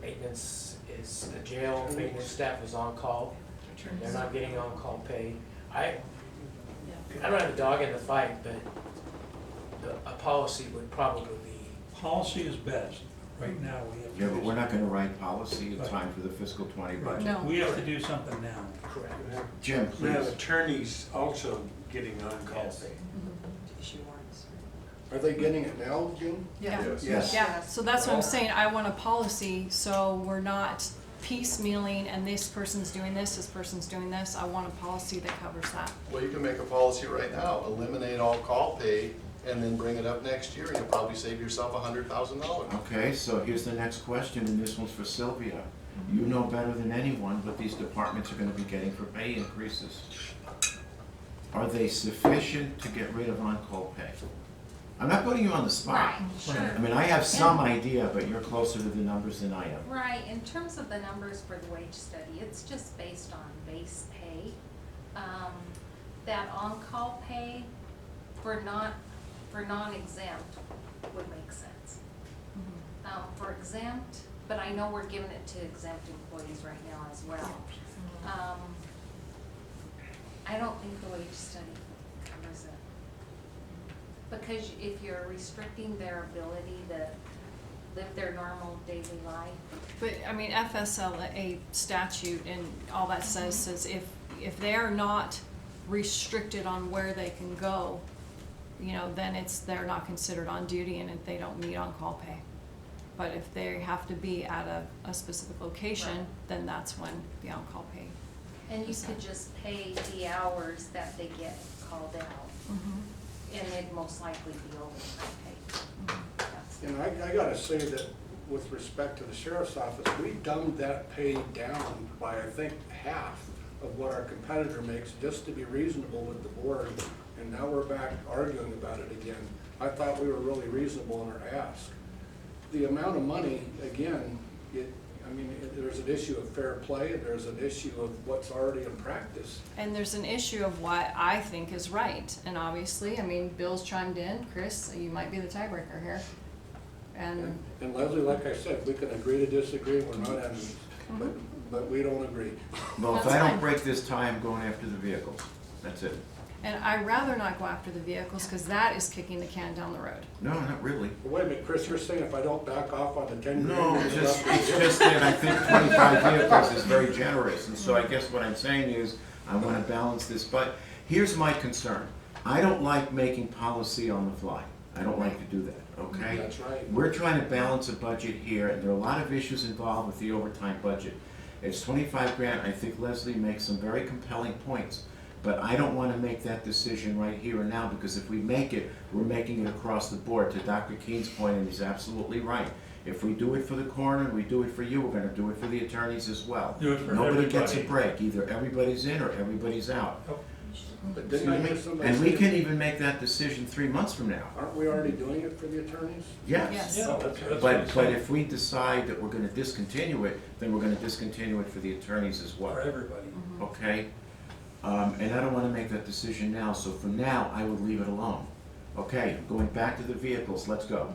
Maintenance is, the jail maintenance staff is on call. They're not getting on-call pay. I don't have a dog in the fight, but a policy would probably be. Policy is best. Right now, we have to. Yeah, do but we're not something. gonna write policy in time for the fiscal 20 budget. No. We have to do something now. Correct. Jim, We have please. attorneys also getting on-call Yes. pay. Are they getting it now, Jim? Yeah. Yes. Yeah, so that's what I'm saying. I want a policy so we're not piecemealing and this person's doing this person's doing this. I want a policy that covers that. Well, you can make a policy right now, eliminate all call pay, and then bring it up next year, and you'll probably save yourself $100,000. Okay, so here's the next question, and this one's for Sylvia. You know better than anyone what these departments are gonna be getting for pay increases. Are they sufficient to get rid of on-call pay? I'm not putting you on the spot. Right, sure. I mean, I have some idea, but you're closer to the numbers than I am. Right, in terms of the numbers for the wage study, it's just based on base pay. That on-call pay for non-exempt would make sense. For exempt, but I know we're giving it to exempt employees right now as well. I don't think the wage study covers it. Because if you're restricting their ability to live their normal daily life. But, I mean, FSLA statute and all that says if they're not restricted on where they can go, you know, then they're not considered on duty and if they don't meet on-call pay. But if they have to be at a specific location, Right. then that's when the on-call pay. And you could just pay the hours that they get called out. And it'd most likely be overtime pay. That's- And I gotta say that with respect to the sheriff's office, we dumbed that pay down by, I think, half of what our competitor makes, just to be reasonable with the board, and now we're back arguing about it again. I thought we were really reasonable in our ask. The amount of money, again, there's an issue of fair play, and there's an issue of what's already in practice. And there's an issue of what I think is right. And obviously, I mean, Bill's chimed in. Chris, you might be the tiebreaker here. And And Leslie, like I said, we can agree to disagree, we're not enemies, but we don't agree. Well, if That's I don't fine. break this tie, I'm going after the vehicles. That's it. And I'd rather not go after the vehicles because that is kicking the can down the road. No, not really. Wait a minute, Chris, you're saying if I don't back off on the 10 grand? No, you're it's up- just that I think 25 vehicles is very generous, and so I guess what I'm saying is, I wanna balance this, but here's my concern. I don't like making policy on the fly. I don't like to do that, okay? That's right. We're trying to balance a budget here, and there are a lot of issues involved with the overtime budget. It's 25 grand, I think Leslie makes some very compelling points, but I don't wanna make that decision right here and now, because if we make it, we're making it across the board, to Dr. Keene's point, and he's absolutely right. If we do it for the coroner, we do it for you, we're gonna do it for the attorneys as well. Do it for Nobody gets a everybody. break, either everybody's in or everybody's out. But didn't I hear somebody And we say- can even make that decision 3 months from now. Aren't we already doing it for the attorneys? Yes. Yeah, that's what I'm But saying. if we decide that we're gonna discontinue it, then we're gonna discontinue it for the attorneys as well. For everybody. Okay? And I don't wanna make that decision now, so for now, I would leave it alone. Okay, going back to the vehicles, let's go.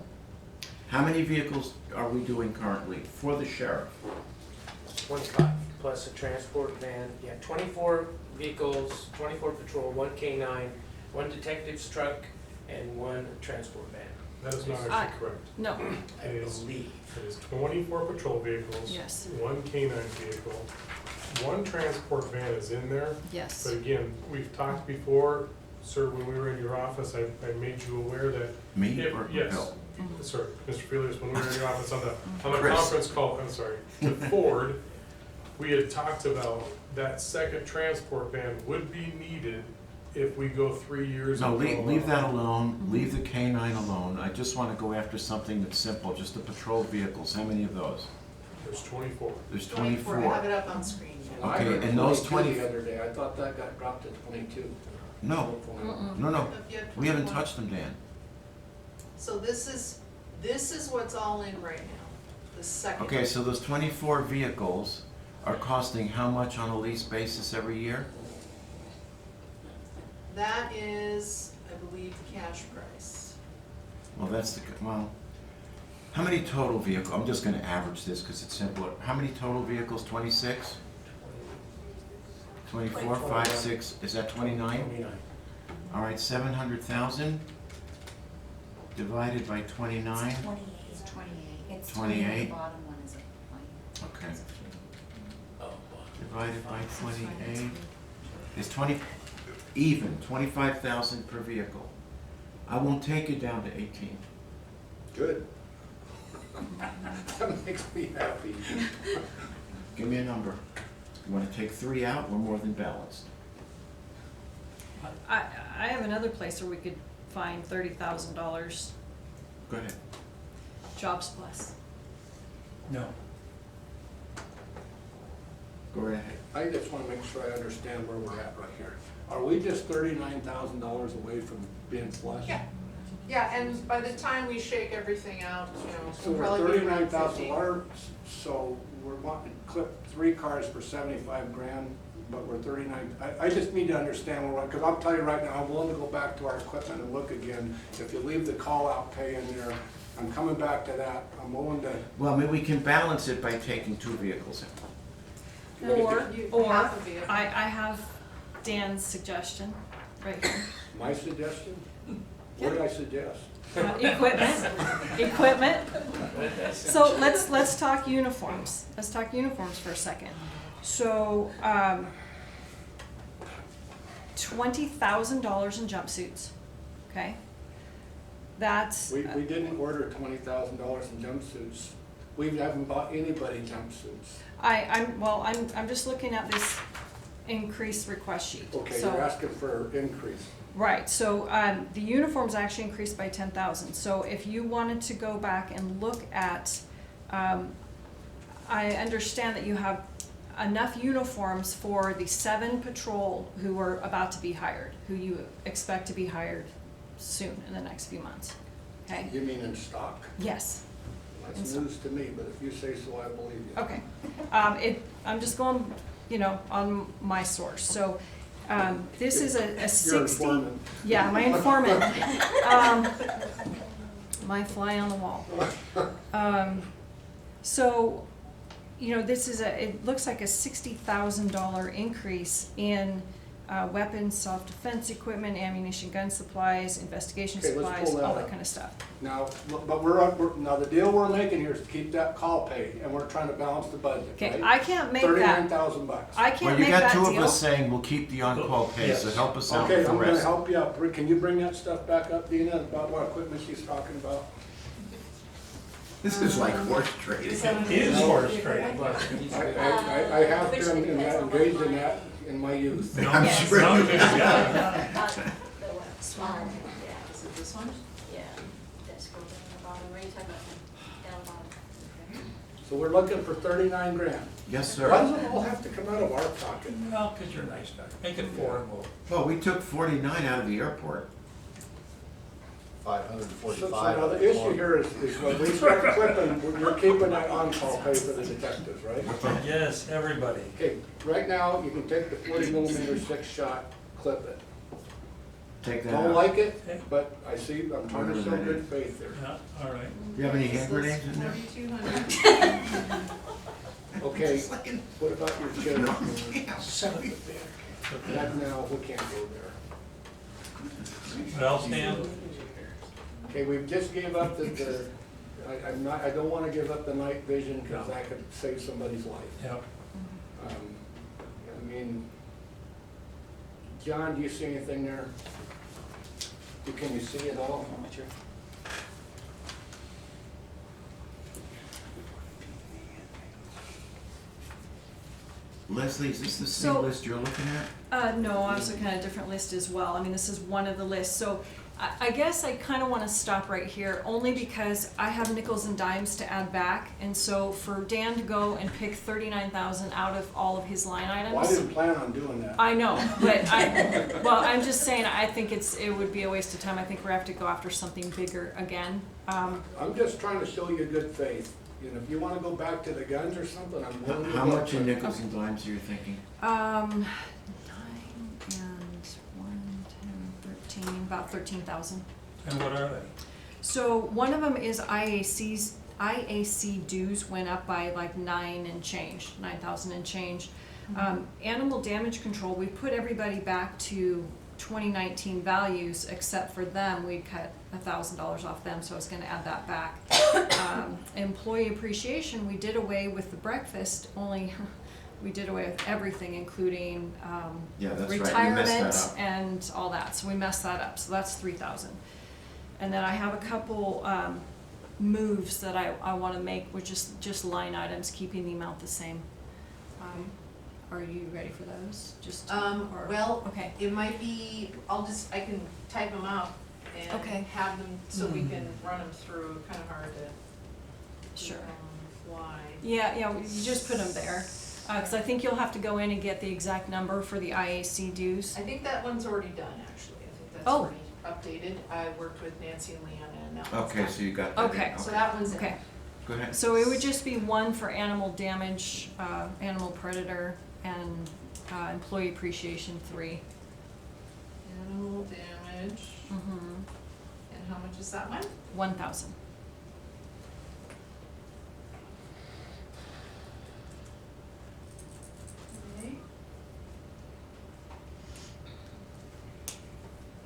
How many vehicles are we doing currently for the sheriff? 25, plus a transport van. Yeah, 24 vehicles, 24 patrol, 1 K-9, 1 detective's truck, and 1 transport van. That is not I- actually correct. No, I It is- believe. It is 24 patrol vehicles. Yes. 1 canine vehicle. 1 transport van is in there. yes. But again, we've talked before, sir, when we were in your office, I made you aware that. Me if- or Yes, Bill? sir, Mr. Feelers, when we were in your office on the Chris. conference call, I'm sorry, to Ford, we had talked about that second transport van would be needed if we go 3 years. No, and go leave that along. alone, leave the K-9 alone. I just wanna go after something that's simple, just the patrol vehicles. How many of those? There's 24. There's 24, I 24. have it up on screen. Well, I Okay, heard and those 22 the other day, I thought that got dropped to 22. No, no, we haven't touched them, Dan. So this is what's all in right now, the second. Okay, so those 24 vehicles are costing how much on a lease basis every year? That is, I believe, the cash price. Well, how many total vehicles, I'm just gonna average this because it's simpler. How many total vehicles, 26? 24, 5, 6, is that 29? 29. All right, 700,000 divided by 29, It's 28. It's 28. It's 28. The bottom one is a point. okay, Oh, boy. divided by 28, is 25,000 per vehicle. I won't take it down to 18. Good. That makes me happy. number? You wanna take 3 out, we're more than balanced. I have another place where we could find $30,000, Go ahead. Jobs Plus. No. Go right ahead. I just wanna make sure I understand where we're at right here. Are we just $39,000 away from being flush? Yeah. Yeah, and by the time we shake everything out, So we'll we're probably be around 39,000, 50. so we're wanting to clip 3 cars for 75 grand, but we're 39, I just need to understand where, because I'll tell you right now, I'm willing to go back to our equipment and look again. If you leave the call-out pay in there, I'm coming back to that, I'm willing to. Well, I mean, we can balance it by taking 2 vehicles out. Or Half of it. I have Dan's suggestion right here. My suggestion? What did I suggest? Equipment. So let's talk uniforms. Let's talk uniforms for a second. So, $20,000 in jumpsuits, okay? That's. We didn't order $20,000 in jumpsuits. We haven't bought anybody jumpsuits. I'm just looking at this increased request sheet. Okay, So- you're asking for increase. Right, so, the uniforms actually increased by 10,000, so if you wanted to go back and look at, I understand that you have enough uniforms for the 7 patrol who are about to be hired, who you expect to be hired soon, in the next few months, okay? You mean in stock? Yes, That's news to me, but if you say so, I believe you. okay. I'm just going, on my source, so, this is a 60. You're informant. Yeah, my informant. My fly on the wall. So, this is it looks like a $60,000 increase in weapons, self-defense equipment, ammunition, gun supplies, investigation Okay, let's supplies, pull that all that up. kind of stuff. Now, but now the deal we're making here is to keep that call pay, and we're trying to balance the budget, Okay, right? I can't make that. $39,000. I Well, can't you make got that 2 of deal. us saying we'll keep the on-call pay, so Yes. help us out Okay, with the I'm gonna rest. help you out. Can you bring that stuff back up, Dina, about what equipment she's talking about? This is like horse trading. It is horse trading. I have been engaged in that in my youth. No, I'm sure no, you yeah. Small, yeah, Is it this one? yeah, that's going down the bottom, where you talking about, down the bottom. So we're looking for 39 grand. Yes, Why sir. does it all have to come out of our pocket? Well, because you're a nice guy. Make it 4 and we'll. Well, we took 49 out of the airport. So 545. now the issue here is when we start clipping, we're keeping that on-call pay for the detectives, right? Yes, everybody. Okay, right now, you can take the 40mm 6-shot, clip it. Take that Don't out. like it, but I see, I'm trying to show good faith here. Yeah, all right. You have any hand grenades in there? 4,200. Okay, what about your chair? Send it there. That now, we can't go there. What else, Dan? Okay, we've just gave up I don't wanna give up the night vision, cause No. that could save somebody's life. Yep. I mean, John, do you see anything there? Can you see it all? Leslie, is this the same So- list you're looking at? No, I was looking at a different list as well. I mean, this is one of the lists. So I guess I kind of want to stop right here, only because I have nickels and dimes to add back. And so for Dan to go and pick 39,000 out of all of his line items. Well, I didn't plan on doing that. I know, but I'm just saying, I think it would be a waste of time. I think we have to go after something bigger again. I'm just trying to show you good faith. And if you wanna go back to the guns or something, I'm willing to. How go. much in nickels and dimes are you thinking? 9 and 1, 10, 13, about 13,000. And what are they? So one of them is IAC dues went up by like 9,000 and change. Animal damage control, we put everybody back to 2019 values, except for them, we cut $1,000 off them, so I was gonna add that back. Employee appreciation, we did away with the breakfast, only, we did away with everything, including, Yeah, that's right, you messed retirement that up. and all that, so we messed that up, so that's 3,000. And then I have a couple, moves that I wanna make, which is just line items, keeping the amount the same. Are you ready for those? Just, or- Well, okay, it might be, I can type them up and Okay. have them so we can run them through, kind of hard to. sure. Why? Yeah, you just put them there, cause I think you'll have to go in and get the exact number for the IAC dues. I think that one's already done, actually. I think that's Oh. already updated. I worked with Nancy and Leanna and that one's Okay, done. so you got that. Okay. So that one's in. Okay, Go ahead. so it would just be one for animal damage, animal predator, and, employee appreciation 3. Animal damage, Mm-hmm. and how much is that one? 1,000. Okay.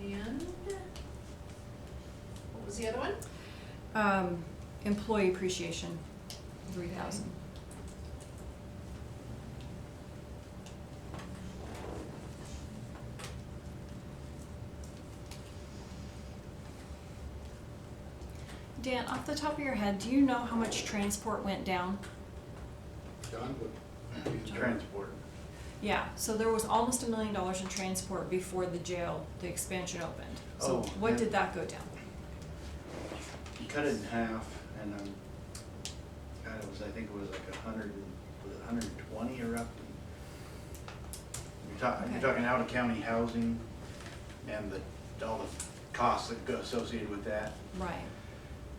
And what was the other one? Employee appreciation, 3,000. Dan, off the top of your head, do you know how much transport went down? John, Transport. Yeah, so there was almost $1 million in transport before the jail, the expansion opened. So Oh, what yeah. did that go down? You cut it in half, and God, I think it was like 120 or up. You're Okay. talking out of county housing and all the costs that go associated with that. Right.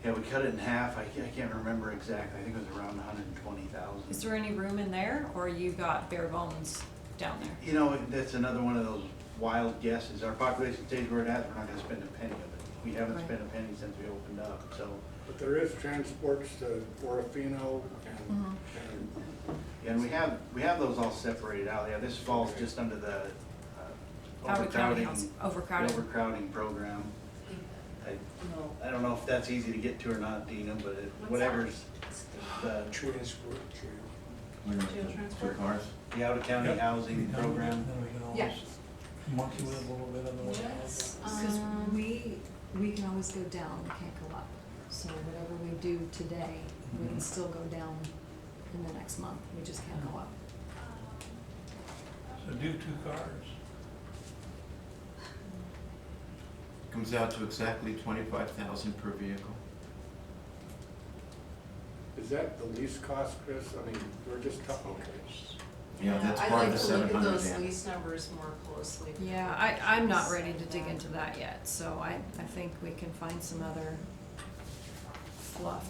Yeah, we cut it in half. I can't remember exactly. I think it was around 120,000. Is there any room in there, or you got bare bones down there? You know, that's another one of those wild guesses. Our population stays where it is, we're not gonna spend a penny of it. We haven't Right. spent a penny since we opened up, so. but there is transports to Orofino Mhm. And we have those all separated out. Yeah, this falls just under the Out of county overcrowding, housing, overcrowding. overcrowding program. I don't know if that's easy to get to or not, Dina, but whatever's the, Transport, Jail transport? Two cars. the out of county Yep. housing program. Then we can always Yeah. monkey with it a little bit on the way out. Yes. Because we can always go down, we can't go up. So whatever we do today, we can still go down in the next month, we just can't go up. So do 2 cars. Comes out to exactly 25,000 per vehicle. Is that the lease cost, Chris? I mean, we're just talking, okay. Yeah, that's I'd part of like the to look at 700, those Dan. lease numbers more closely. Yeah, I'm not ready to dig into that yet, so I think we can find some other fluff.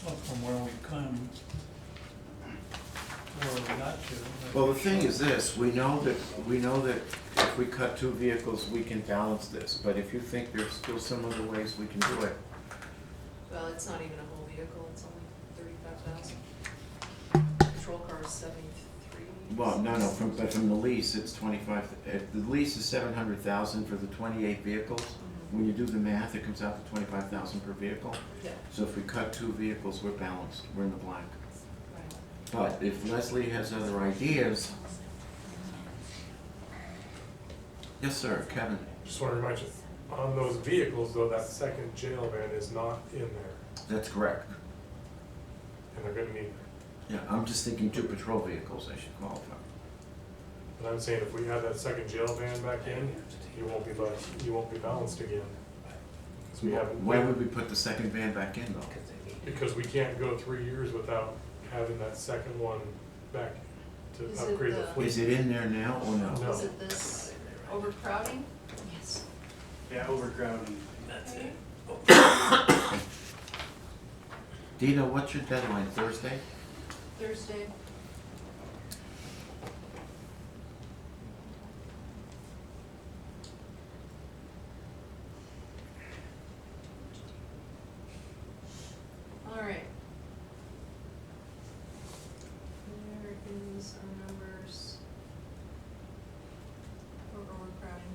Well, from where we come, to where we got to. Well, the thing is this, we know that if we cut 2 vehicles, we can balance this, but if you think there's still some other ways we can do it, Well, it's not even a whole vehicle, it's only 35,000. Patrol car is 73. well, no, but from the lease, it's 25, the lease is 700,000 for the 28 vehicles. When you do the math, it comes out to 25,000 per vehicle. Yeah, So if we cut 2 vehicles, we're balanced, we're in the black. right. But if Leslie has other ideas. Yes, sir, Kevin. Just want to remind you, on those vehicles though, that second jail van is not in there, That's correct. and they're gonna need, Yeah, I'm just thinking 2 patrol vehicles, I should qualify. and I'm saying if we add that second jail van back in, you won't be balanced again. 'Cause we haven't, Why would we put the second van back in though? because we can't go 3 years without having that second one back to Is it upgrade the the- fleet. Is it in there now or no? No. Is it this overcrowding? Yes. Yeah, overcrowding. That's Okay. it. Dina, what's your deadline, Thursday? Thursday. All right. There is our numbers for overcrowding.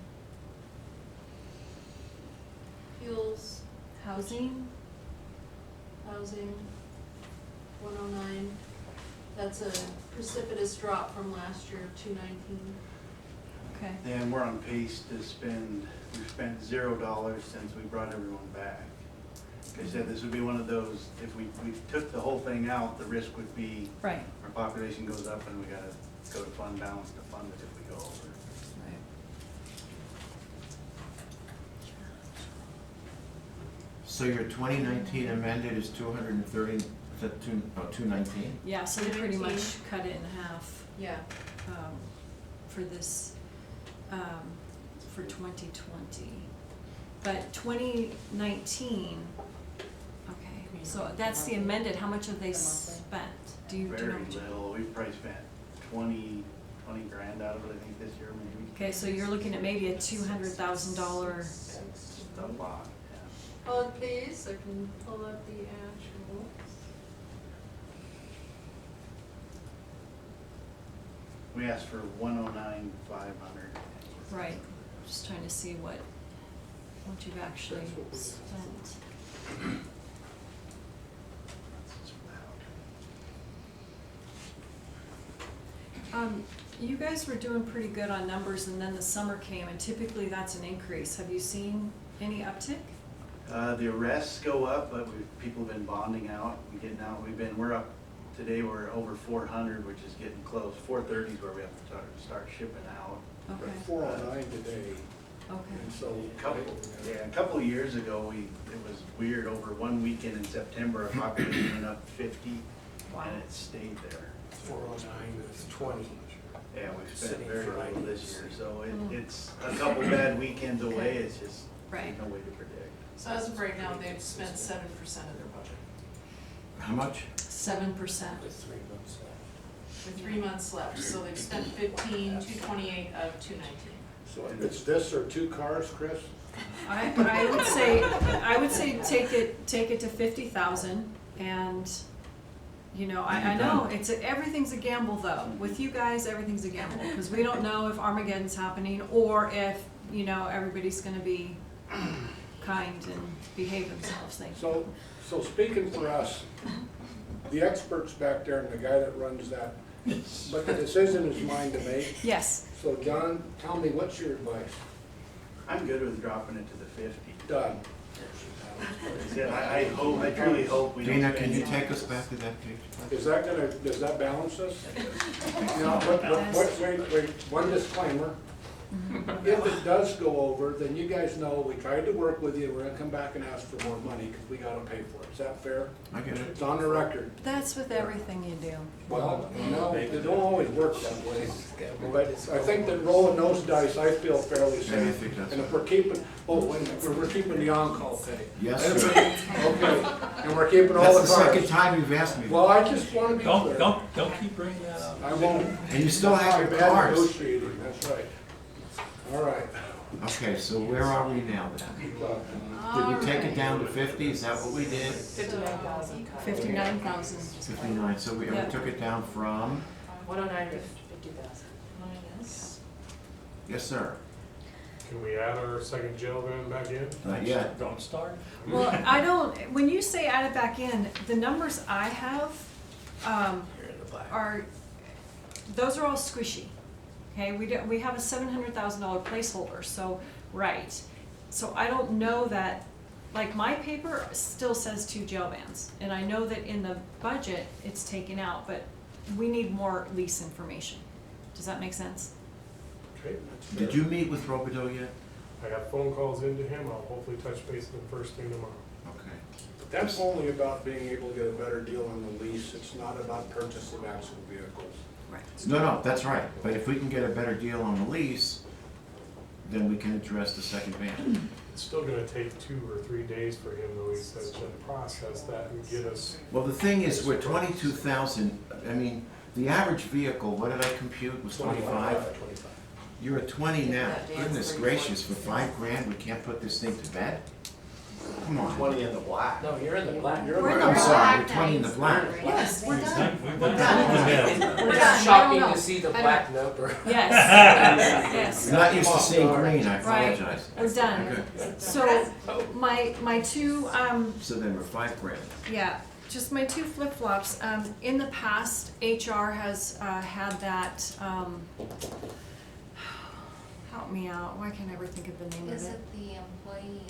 Fuels, Housing, housing, 109. That's a precipitous drop from last year, 219. okay. And we're on pace to we've spent $0 since we brought everyone back. Like I said, this would be one of those, if we took the whole thing out, the risk would be Right. our population goes up and we gotta go to fund balance to fund it if we go over. Right. So your 2019 amended is 230, is that 219? Yeah, so they pretty much cut it in half, Yeah. for this, for 2020. But 2019, okay, so that's the amended, how much have they spent? Do you know? Very little, we've probably spent 20 grand out of it, I think, this year maybe. Okay, so you're looking at maybe a $200,000, It's a lot, yeah. Hold it, please, I can pull up the actual. We asked for 109,500. right, just trying to see what you've actually spent. You guys were doing pretty good on numbers and then the summer came and typically that's an increase. Have you seen any uptick? The arrests go up, but people have been bonding out and getting out. We're up, today we're over 400, which is getting close. 430 is where we have to start shipping out. Okay, 409 today, okay. and so. A couple of years ago, it was weird, over one weekend in September, our population went up 50, Wow. and it stayed there. 409 is 20. Yeah, we've spent Sitting very for little 9 this years. year, so Mm. it's a couple bad weekends away, Okay. it's just, Right. there's no way to predict. So as of right now, they've spent 7% of their budget, How much? 7%. With 3 months left. with 3 months left, so they've spent 15, 228 of 219. So it's this or 2 cars, Chris? I would say take it to 50,000 and, you know, I know, everything's a gamble though. With you guys, everything's a gamble, because we don't know if Armageddon's happening or if, you know, everybody's gonna be kind and behave themselves, So speaking for us, the experts back there and the guy that runs that, but the decision is mine to make. Yes, So John, tell me, what's your advice? I'm good with dropping it to the 50. Done. I truly hope we don't Dana, spend. can you take us back to that page? Is that does that balance us? Now, wait, one disclaimer. If it does go over, then you guys know we tried to work with you, we're gonna come back and ask for more money, because we gotta pay for it. Is that fair? I get it. It's on the record. that's with everything you do. Well, no, it don't always work that way. But I think that rolling those dice, I feel fairly Yeah, I safe. think that's And if we're keeping, we're keeping the on-call pay. Yes, And if sir. we- Okay, and we're keeping all That's the the second cars. time you've asked me. Well, I just wanna be clear. Don't keep bringing that up. I won't. And you still have I'm your bad cars. negotiating, that's right. All right. Okay, so where are we now then? Keep talking. Did we take it down to 50? Is that what we did? 59,000. 59,000. 59, so we Yeah. took it down from, 109 to 50,000. Minus. yes, sir. Can we add our second jail van back in? Not yet. Don't start. Well, I don't, when you say add it back in, the numbers I have, You're in the black. are, those are all squishy. Okay, we have a $700,000 placeholder, so, right. So I don't know that, like, my paper still says 2 jail vans, and I know that in the budget, it's taken out, but we need more lease information. Does that make sense? Okay, that's fair. Did you meet with Robideau yet? I got phone calls into him, I'll hopefully touch base with him first thing tomorrow. Okay. That's only about being able to get a better deal on the lease. It's not about purchasing actual vehicles. Right. No, that's right. But if we can get a better deal on the lease, then we can address the second van. It's still gonna take 2 or 3 days for him, though, he says, to process that and get us. Well, the thing is, we're 22,000, I mean, the average vehicle, what did I compute, was 25? You're at 20 now. Goodness gracious, for 5 grand, we can't put this thing to bed? Come on. 20 in the black. No, you're in the black. We're in the I'm black. sorry, we're 20 in the black. Yes, we're done. We've We're done done. that. We're It's done. shocking No. to see the I black number. Yes, yes. You're not used to seeing green, I Right. apologize. We're done. Okay. So, my two, So then we're 5 grand. yeah, just my 2 flip-flops. In the past, HR has, had that, help me out, why can't I ever think of the name of Is it? it the employee,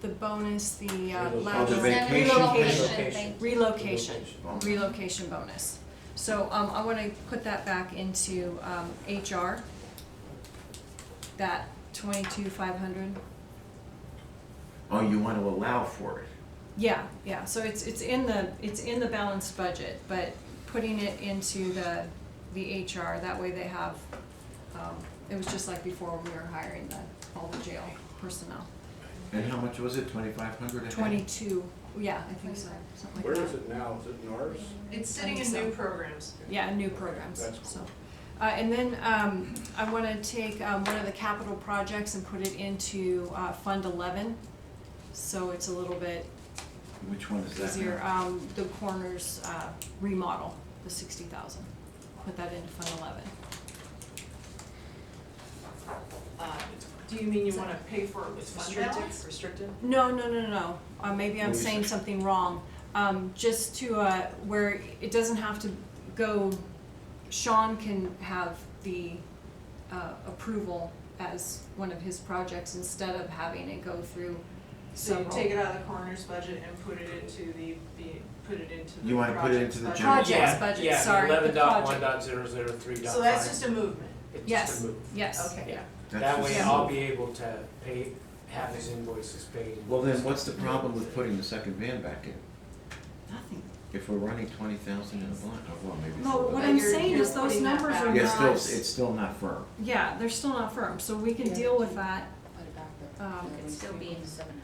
the bonus, the Oh, the lateral vacation relocation, Relocation. relocation bonus. So, I wanna put that back into, HR, that 22,500. Oh, you want to allow for it? Yeah, so it's in the balanced budget, but putting it into the HR, that way they have, it was just like before when we were hiring all the jail personnel. And how much was it, 2,500? 22, yeah, I think so, something like Where that. is it now? Is it in ours? It's sitting in new programs. Yeah, new programs, That's cool. so. And then, I wanna take, one of the capital projects and put it into, Fund 11, so it's a little bit Which one is that? easier. The corners, remodel, the 60,000, put that into Fund 11. Do you mean you wanna pay for it with fund balance? Restricted? No, maybe I'm What is saying it? something wrong. Just to, where it doesn't have to go, Sean can have the, approval as one of his projects instead of having it go through So you several. take it out of the coroner's budget and put it into the put it into the You wanna put it into the project's general- budget. Projects budget, sorry, the project. 11.1.003.5. So that's just a movement. It's Yes, just a move. yes. Okay. Yeah, That's that just way a I'll move. be able to pay, have his invoices paid. Well, then what's the problem with putting the second van back in? Nothing. If we're running 20,000 in a blind, oh, well, maybe. No, it's- what But I'm you're- saying you're is those putting that numbers back. are Yeah, not. it's still not firm. Yeah, they're still not firm, so we can deal with that. It could still be in 700,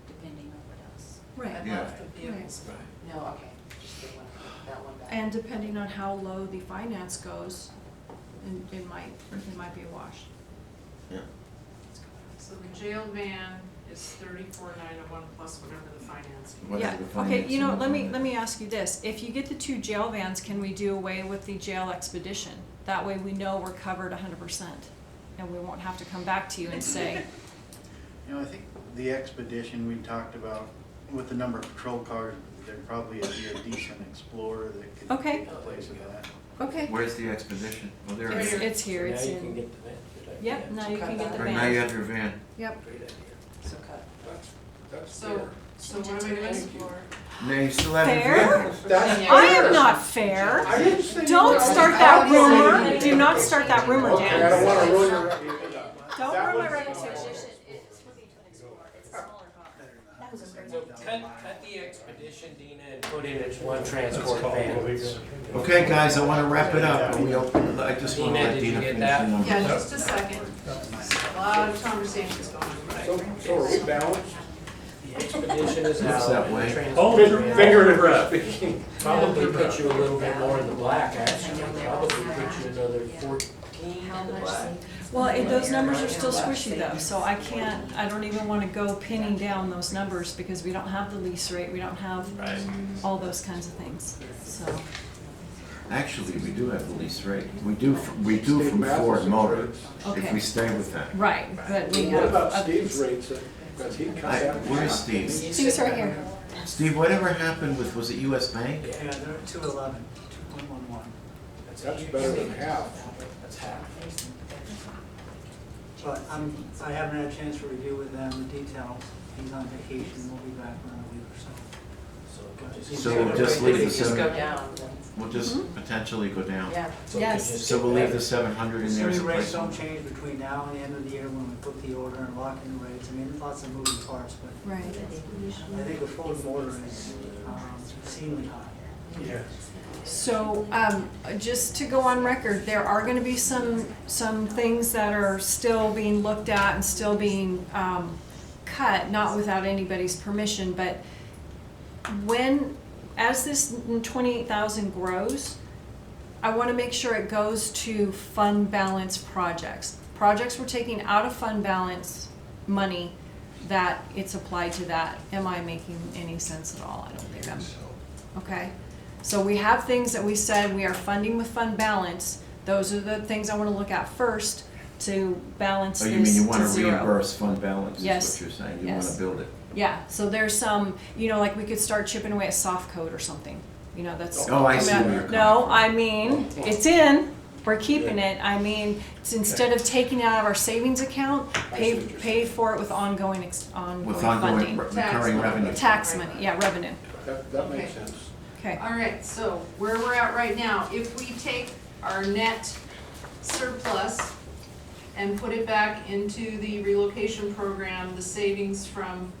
depending on what else. Right. I Yeah. love the vehicles. No, okay, just the one, that one back. And depending on how low the finance goes, it might be a wash. Yeah. So the jail van is 34,901 plus whatever the financing. Whatever Yeah, the okay, you know, financing let me ask you this, if you get the 2 jail vans, can we do away with the jail expedition? That way we know we're covered 100%, and we won't have to come back to you and say, You know, I think the expedition we talked about, with the number of patrol cars, there'd probably be a decent Explorer that could Okay. take the place of that. okay, Where's the expedition? Oh, there it it's, is. it's here, it's Now you can in, get the van. Good idea. yep, now you can get the Right, now you van, have your van. yep. Great idea. So cut. That's So, fair. so what am I doing for? Now you still have your Fair? vehicle. That's I am fair. not fair. I didn't say you Don't were. start that rumor, do not start that rumor, Okay, I don't Dan. wanna ruin your reputation. Don't That ruin my was- reputation. It's flipping to an Explorer, it's a smaller car. That was a great So idea. cut the expedition, Dina, and put in its one transport That's called van. police. Okay, guys, I wanna wrap it up, but I just wanna Dina, let did you Dina get finish that? the numbers. Yeah, just a second. A lot of conversations going on, but I. So are we balanced? The expedition is Looks out. that the way. transport van Figuratively speaking. Probably put you a little bit more in the black, actually, probably put you another 14 in the black. Well, those numbers are still squishy though, so I don't even wanna go pinning down those numbers because we don't have the lease rate, we don't have all those kinds of things, so. Actually, we do have the lease rate. We do from Ford Motor, if Okay. we stay with that. Right, but we What have. about a- Steve's rates? Does he cut that? Where's Steve? Steve's right here. Steve, whatever happened with, was it US Bank? Yeah, they're at 211, 2.11. That's better than half. That's half. But I haven't had a chance to review with them the details. He's on vacation, we'll be back in a week or so. So we'll just leave the Just go 7, down. we'll just potentially go down. Yeah. So Yes. just So get we'll leave that. the 700 in there as a Assuming rates don't placeholder. change between now and the end of the year when we put the order and lock in the rates. I mean, lots of moving parts, but Right. I think a Ford Motor is exceedingly high. Yes. So, just to go on record, there are gonna be some things that are still being looked at and still being, cut, not without anybody's permission, but as this 28,000 grows, I wanna make sure it goes to fund balance projects. Projects we're taking out of fund balance money, that it's applied to that. Am I making any sense at all? I don't think I'm. Okay, so we have things that we said we are funding with fund balance. Those are the things I wanna look at first to balance Oh, this you mean you to wanna zero. reimburse fund balance, is Yes. what you're saying? You Yes. wanna build it? Yeah, so there's some, like we could start chipping away at soft code or something, that's. Oh, I see where you're coming No, from. I mean, it's in, We're keeping it, I mean, it's instead of taking it out of our savings account, pay for it with ongoing With funding. ongoing recurring revenue. Tax money, yeah, revenue, That makes Okay. sense. okay. All right, so where we're at right now, if we take our net surplus and put it back into the relocation program, the savings from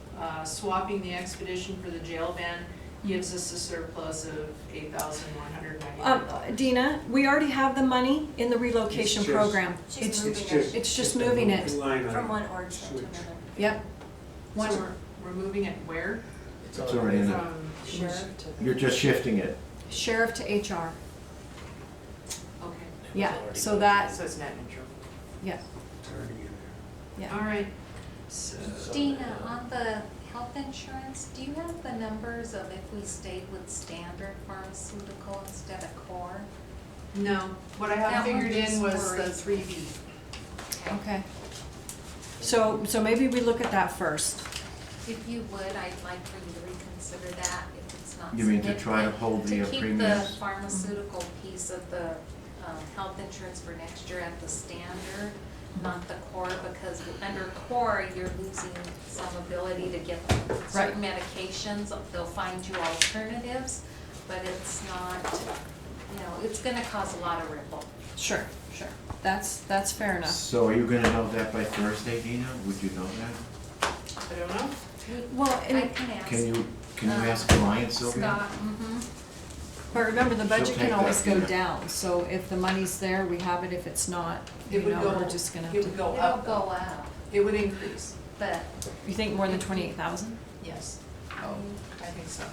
swapping the expedition for the jail van gives us a surplus of $8,199. Dina, we already have the money in the relocation It's just- program. She's moving It's it just. It's just a moving it. line from item. one org cell to Switch. another. Yep. So One, we're moving it where? It's already in it. From sheriff to. You're just shifting it. sheriff to HR, Okay, yeah, so that, so it's net neutral. yeah, It's already in there. yeah. All right, so. Dina, on the health insurance, do you have the numbers of if we stayed with standard pharmaceutical instead of core? No, what I have That one figured in just was the worries 3B. Okay. So maybe we look at that first. If you would, I'd like for you to reconsider that if it's not You mean to significant. try to hold the To keep the premiums? pharmaceutical piece of the health insurance for next year at the standard, not the core, because under core, you're losing some ability to get certain medications. They'll find you alternatives, but it's not, you know, it's gonna cause a lot of ripple. Sure, sure. That's fair enough. So are you gonna know that by Thursday, Dina? Would you know that? I don't know. Well, I and, can ask. Can you ask Alliance, Sylvia? Scott, but remember, the budget She'll can take always that, go Dina. down, so if the money's there, we have it. If it's not, you It would know, go, we're just gonna have it to. would go it'll up go though. up, It would increase, but You think more than 28,000? yes. Oh, I think so.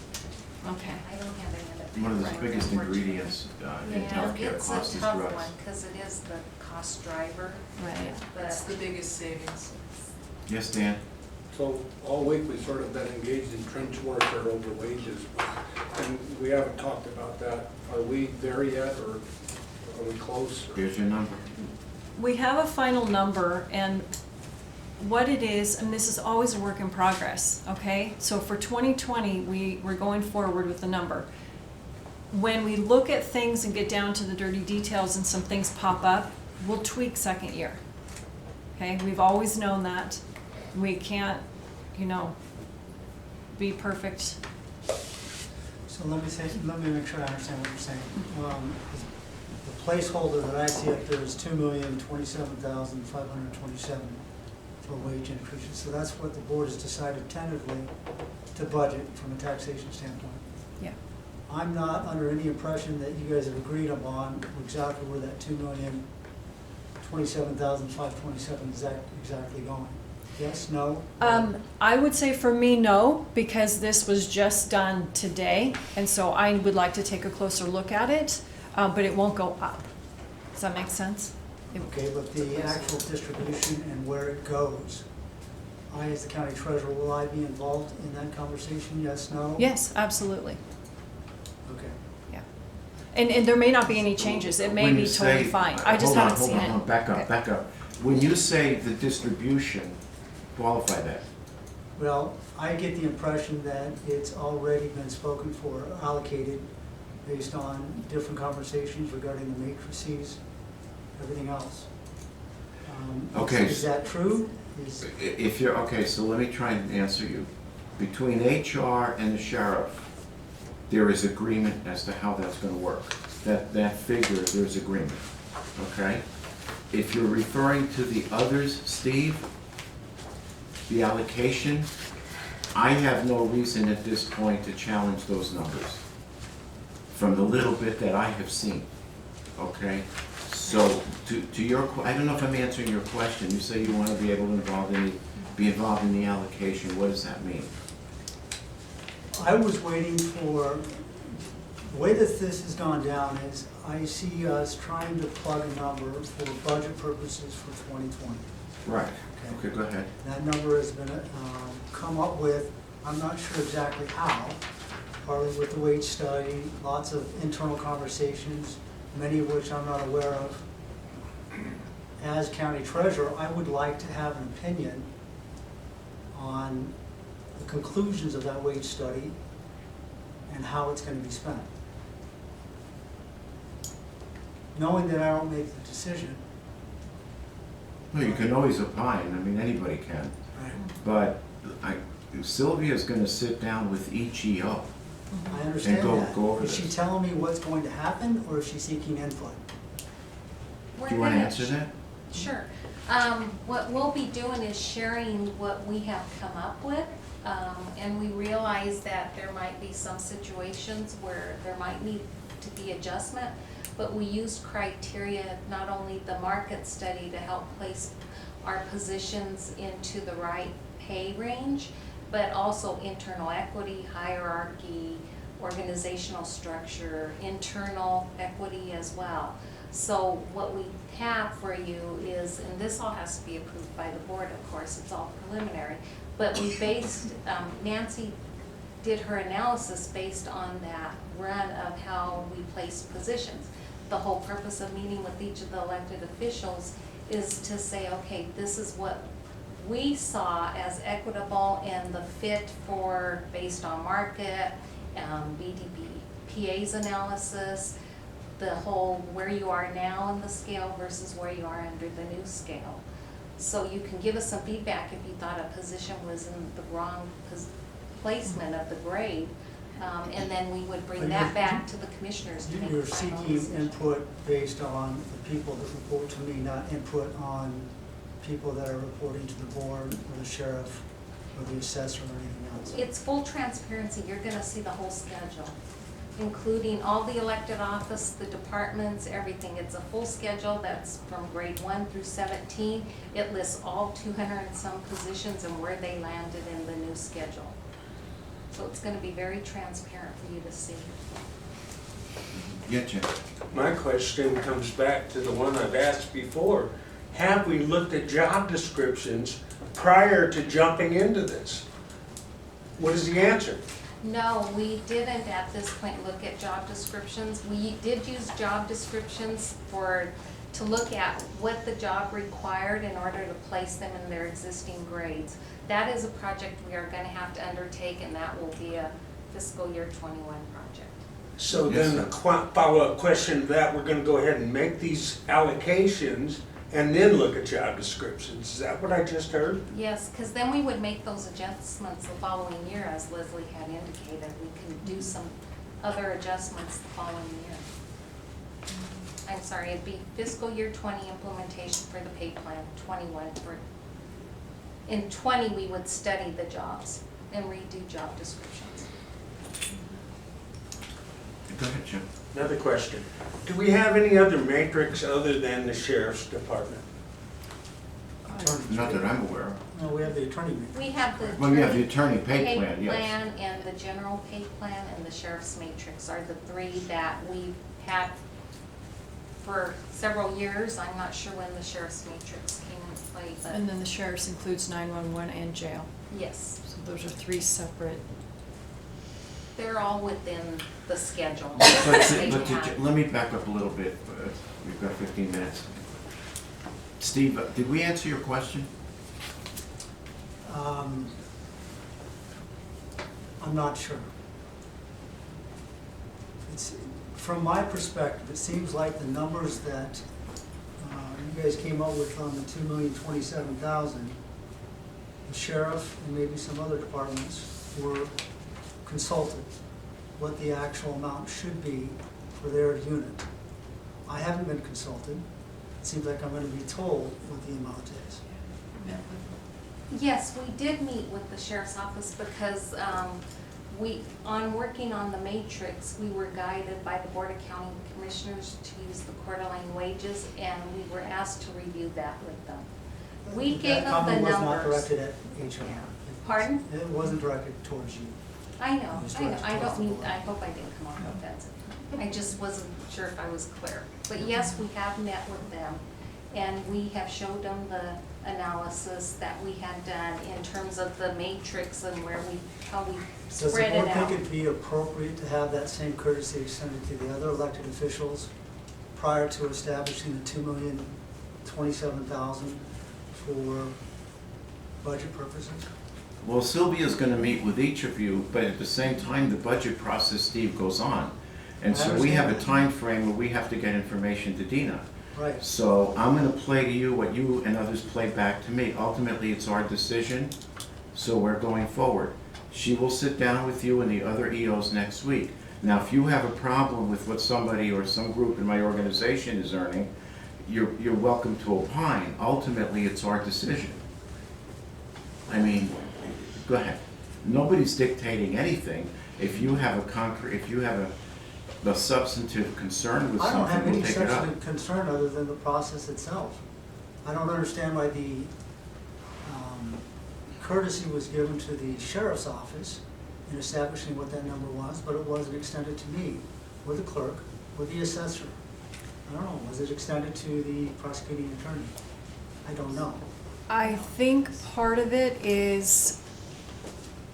Okay. I don't have any other. One of the right biggest now. ingredients in Yeah, healthcare it's cost a is tough drugs. one, cause it is the cost driver, Right. That's but the biggest savings. Yes, Dan? So all week we've sort of been engaged in trench warfare over wages, and we haven't talked about that. Are we there yet, or are we close? Here's your number. We have a final number, and what it is, and this is always a work in progress, okay? So for 2020, we're going forward with the number. When we look at things and get down to the dirty details and some things pop up, we'll tweak second year. Okay, we've always known that. We can't, you know, be perfect. So let me make sure I understand what you're saying. The placeholder that I see up there is $2,027,527 for wage increases. So that's what the board has decided tentatively to budget from a taxation standpoint. Yeah. I'm not under any impression that you guys have agreed upon exactly where that $2,027,527 is exactly going. Yes, no? I would say for me, no, because this was just done today, and so I would like to take a closer look at it, but it won't go up. Does that make sense? Okay, but the actual distribution and where it goes, I, as the county treasurer, will I be involved in that conversation? Yes, no? Yes, absolutely. Okay. Yeah. And there may not be any changes. It may When be you totally say- fine. I just haven't seen it. Hold on, back Okay. up, back up. When you say the distribution, qualify that. Well, I get the impression that it's already been spoken for, allocated, based on different conversations regarding the matrices, everything else. Okay. Is that true? Is, If you're, okay, so let me try and answer you. Between HR and the sheriff, there is agreement as to how that's gonna work. That figure, there's agreement, okay? If you're referring to the others, Steve, the allocation, I have no reason at this point to challenge those numbers from the little bit that I have seen, okay? So, to your, I don't know if I'm answering your question. You say you want to be able to be involved in the allocation. What does that mean? I was waiting for, the way that this has gone down is I see us trying to plug a number for budget purposes for 2020. Right. Okay, go ahead. That number has been come up with, I'm not sure exactly how, partly with the wage study, lots of internal conversations, many of which I'm not aware of. As county treasurer, I would like to have an opinion on the conclusions of that wage study and how it's going to be spent. knowing that I don't make the decision. Well, you can always opine, I mean, anybody can. But Sylvia's gonna sit down with each EO. I understand go that. over Is she this. telling me what's going to happen, or is she seeking input? Do you wanna answer that? Sure. What we'll be doing is sharing what we have come up with. And we realize that there might be some situations where there might need to be adjustment, but we used criteria, not only the market study to help place our positions into the right pay range, but also internal equity, hierarchy, organizational structure, internal equity as well. So what we have for you is, and this all has to be approved by the board, of course, it's all preliminary, but we based, Nancy did her analysis based on that run of how we placed positions. The whole purpose of meeting with each of the elected officials is to say, okay, this is what we saw as equitable and the fit for, based on market, BDPA's analysis, the whole where you are now in the scale versus where you are under the new scale. So you can give us some feedback if you thought a position was in the wrong placement of the grade, and then we would bring that back to the commissioners to make a You're final seeking decision. input based on the people that report to me, not input on people that are reporting to the board or the sheriff or the assessor or anything else. It's full transparency, you're gonna see the whole schedule, including all the elected office, the departments, everything. It's a full schedule that's from grade 1 through 17. It lists all 200 and some positions and where they landed in the new schedule. So it's gonna be very transparent for you to see. Yeah, Jim. My question comes back to the one I've asked before. Have we looked at job descriptions prior to jumping into this? What is the answer? No, we didn't at this point look at job descriptions. We did use job descriptions to look at what the job required in order to place them in their existing grades. That is a project we are gonna have to undertake, and that will be a fiscal year 21 project. So Yes, then sir. the follow-up question to that, we're gonna go ahead and make these allocations and then look at job descriptions. Is that what I just heard? Yes, because then we would make those adjustments the following year, as Leslie had indicated. We can do some other adjustments the following year. I'm sorry, it'd be fiscal year 20 implementation for the pay plan, 21 for, in 20 we would study the jobs and redo job descriptions. Go ahead, Jim. Another question. Do we have any other matrix other than the sheriff's department? Not that I'm aware of. No, we have the attorney. We have the Well, we have the attorney pay plan, yes. plan and the general pay plan and the sheriff's matrix are the three that we've had for several years. I'm not sure when the sheriff's matrix came into play, but And then the sheriff's includes 911 and jail. yes, So those are three separate. they're all within the schedule. But, They have. let me back up a little bit. We've got 15 minutes. Steve, did we answer your question? I'm not sure. From my perspective, it seems like the numbers that you guys came up with on the 2,027,000, the sheriff and maybe some other departments were consulted what the actual amount should be for their unit. I haven't been consulted. It seems like I'm going to be told what the amount is. Yes, we did meet with the sheriff's office because on working on the matrix, we were guided by the Board of County Commissioners to use the Coeur d'Alene wages, and we were asked to review that with them. We gave them the That comment was not numbers. directed at HR. Pardon? It wasn't directed towards you. I know, It was I know, directed I towards don't the mean, board. I hope I didn't come off offensive. I just wasn't sure if I was clear. But yes, we have met with them, and we have showed them the analysis that we had done in terms of the matrix and how we Does the spread board it out. think it'd be appropriate to have that same courtesy extended to the other elected officials prior to establishing the $2,027,000 for budget purposes? Well, Sylvia's gonna meet with each of you, but at the same time, the budget process, Steve, goes on. And I so we have a understand. time frame where we have to get information to Dina. Right. So I'm gonna play to you what you and others play back to me. Ultimately, it's our decision, so we're going forward. She will sit down with you and the other EOs next week. Now, if you have a problem with what somebody or some group in my organization is earning, you're welcome to opine. Ultimately, it's our decision. I mean, go ahead. Nobody's dictating anything. If you have a substantive concern with I don't have something, any we'll take it up. substantive concern other than the process itself. I don't understand why the courtesy was given to the sheriff's office in establishing what that number was, but it wasn't extended to me, or the clerk, or the assessor. I don't know, was it extended to the prosecuting attorney? I don't know. I think part of it is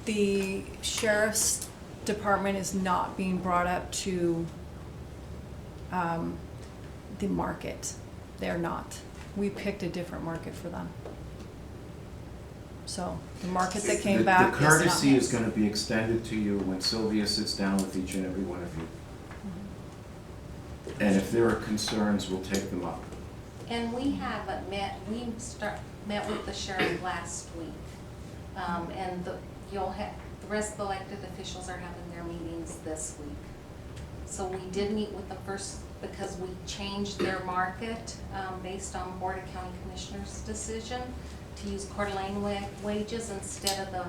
the sheriff's department is not being brought up to the market. They're not. We picked a different market for them. So the market that came back The is not courtesy is his. gonna be extended to you when Sylvia sits down with each and every one of you. And if there are concerns, we'll take them up. And we haven't met, met with the sheriff last week. And the rest of the elected officials are having their meetings this week. So we did meet with them first because we changed their market, based on Board of County Commissioners' decision to use Coeur d'Alene wages instead of the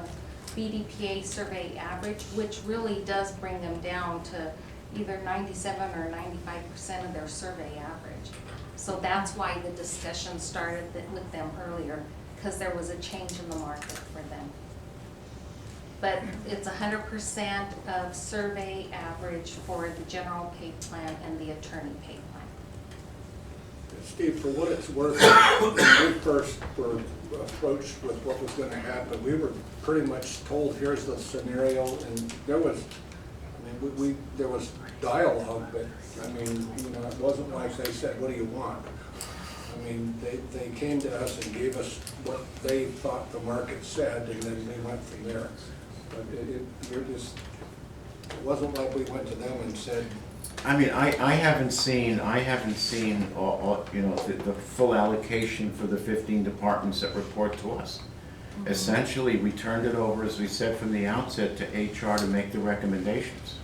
BDPA survey average, which really does bring them down to either 97 or 95% of their survey average. So that's why the discussion started with them earlier, because there was a change in the market for them. But it's 100% of survey average for the general pay plan and the attorney pay plan. Steve, for what it's worth, when we first were approached with what was gonna happen, we were pretty much told, here's the scenario, and there was, I mean, there was dialogue, but, I mean, you know, it wasn't like they said, what do you want? I mean, they came to us and gave us what they thought the market said, and then they went from there. But it wasn't like we went to them and said. I mean, I haven't seen all, you know, the full allocation for the 15 departments that report to us. Essentially, we turned it over, as we said from the outset, to HR to make the recommendations.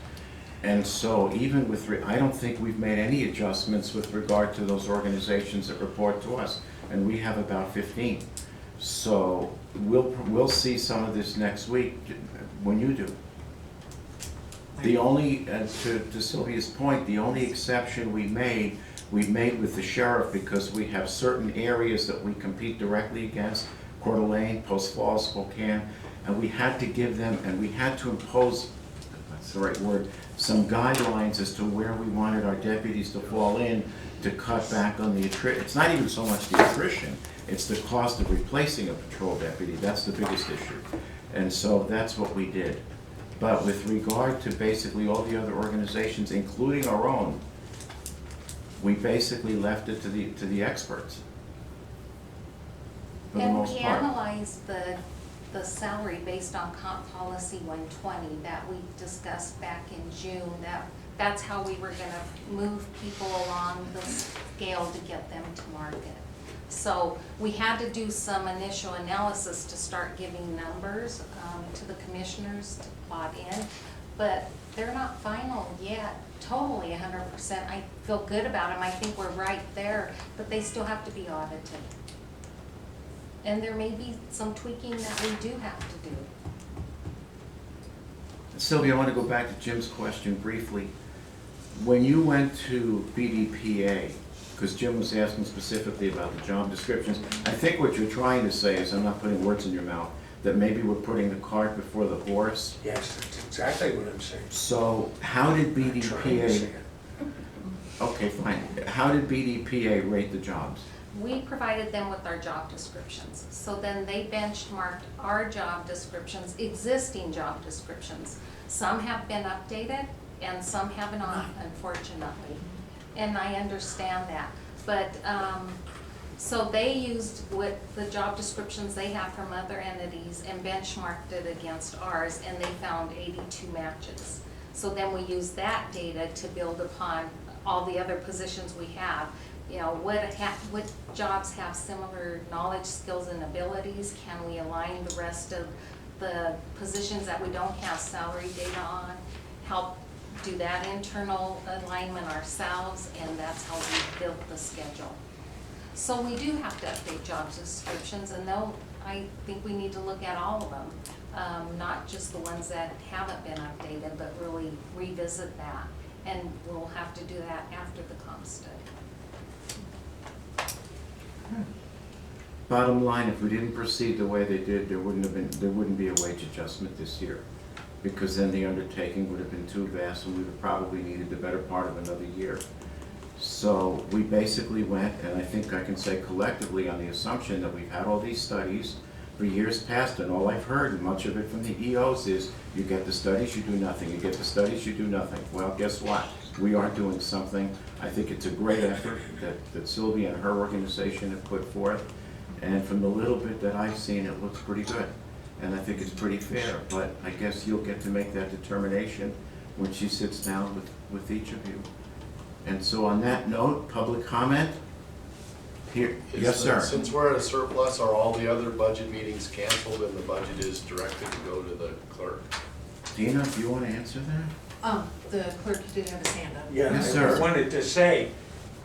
And so even with, I don't think we've made any adjustments with regard to those organizations that report to us, and we have about 15. So we'll see some of this next week when you do. The only, to Sylvia's point, the only exception we made with the sheriff because we have certain areas that we compete directly against, Coeur d'Alene, Post Falls, Spokane, and we had to give them, and we had to impose, that's the right word, some guidelines as to where we wanted our deputies to fall in to cut back on the attrition. It's not even so much the attrition, it's the cost of replacing a patrol deputy. That's the biggest issue. And so that's what we did. But with regard to basically all the other organizations, including our own, we basically left it to the experts, for the most part. And we analyzed the salary based on Comp Policy 120 that we discussed back in June. That's how we were gonna move people along the scale to get them to market. So we had to do some initial analysis to start giving numbers to the commissioners to plot in, but they're not final yet, totally 100%. I feel good about them. I think we're right there, but they still have to be audited. And there may be some tweaking that we do have to do. Sylvia, I want to go back to Jim's question briefly. When you went to BDPA, because Jim was asking specifically about the job descriptions, I think what you're trying to say is, I'm not putting words in your mouth, that maybe we're putting the cart before the horse. Yes, that's exactly what I'm saying. So how did Trying to say BDPA, it. okay, fine, how did BDPA rate the jobs? We provided them with our job descriptions. So then they benchmarked our job descriptions, existing job descriptions. Some have been updated and some have not, unfortunately. And I understand that. But, so they used what the job descriptions they have from other entities and benchmarked it against ours, and they found 82 matches. So then we use that data to build upon all the other positions we have. You know, what jobs have similar knowledge, skills, and abilities? Can we align the rest of the positions that we don't have salary data on? Help do that internal alignment ourselves, and that's how we built the schedule. So we do have to update job descriptions, and though I think we need to look at all of them, not just the ones that haven't been updated, but really revisit that. And we'll have to do that after the comp study. Bottom line, if we didn't proceed the way they did, there wouldn't be a wage adjustment this year. Because then the undertaking would have been too vast and we would have probably needed the better part of another year. So we basically went, and I think I can say collectively, on the assumption that we've had all these studies for years past, and all I've heard, and much of it from the EOs, is you get the studies, you do nothing. You get the studies, you do nothing. Well, guess what? We are doing something. I think it's a great effort that Sylvia and her organization have put forth. And from the little bit that I've seen, it looks pretty good. And I think it's pretty fair, but I guess you'll get to make that determination when she sits down with each of you. And so on that note, public comment? Here, yes, sir. Since we're at a surplus, are all the other budget meetings canceled and the budget is directed to go to the clerk? Dina, do you want to answer that? The clerk did have his hand up. Yeah, Yes, I sir. wanted to say,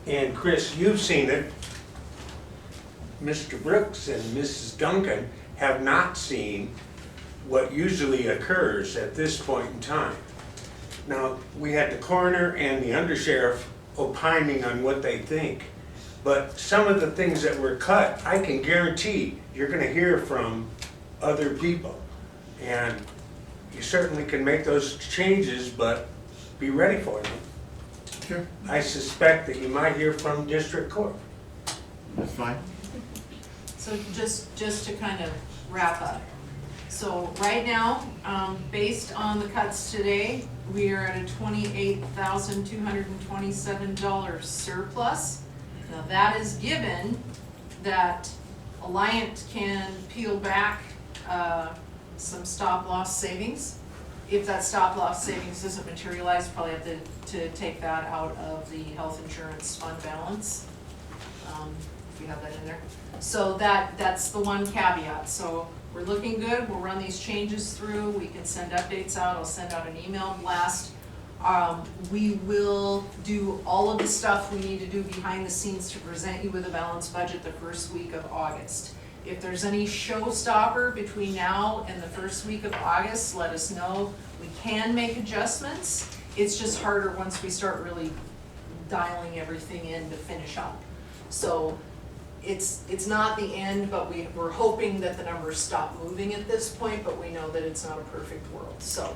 and Chris, you've seen it, Mr. Brooks and Mrs. Duncan have not seen what usually occurs at this point in time. Now, we had the coroner and the undersheriff opining on what they think, but some of the things that were cut, I can guarantee you're gonna hear from other people. And you certainly can make those changes, but be ready for them. Sure. I suspect that you might hear from district court. That's fine. So just to kind of wrap up. So right now, based on the cuts today, we are at a $28,227 surplus. Now that is given that Alliant can peel back some stop loss savings. If that stop loss savings doesn't materialize, probably have to take that out of the health insurance fund balance. If you have that in there. So that's the one caveat. So we're looking good, we'll run these changes through, we can send updates out, I'll send out an email blast. We will do all of the stuff we need to do behind the scenes to present you with a balanced budget the first week of August. If there's any showstopper between now and the first week of August, let us know. We can make adjustments, it's just harder once we start really dialing everything in to finish up. So it's not the end, but we're hoping that the numbers stop moving at this point, but we know that it's not a perfect world, so.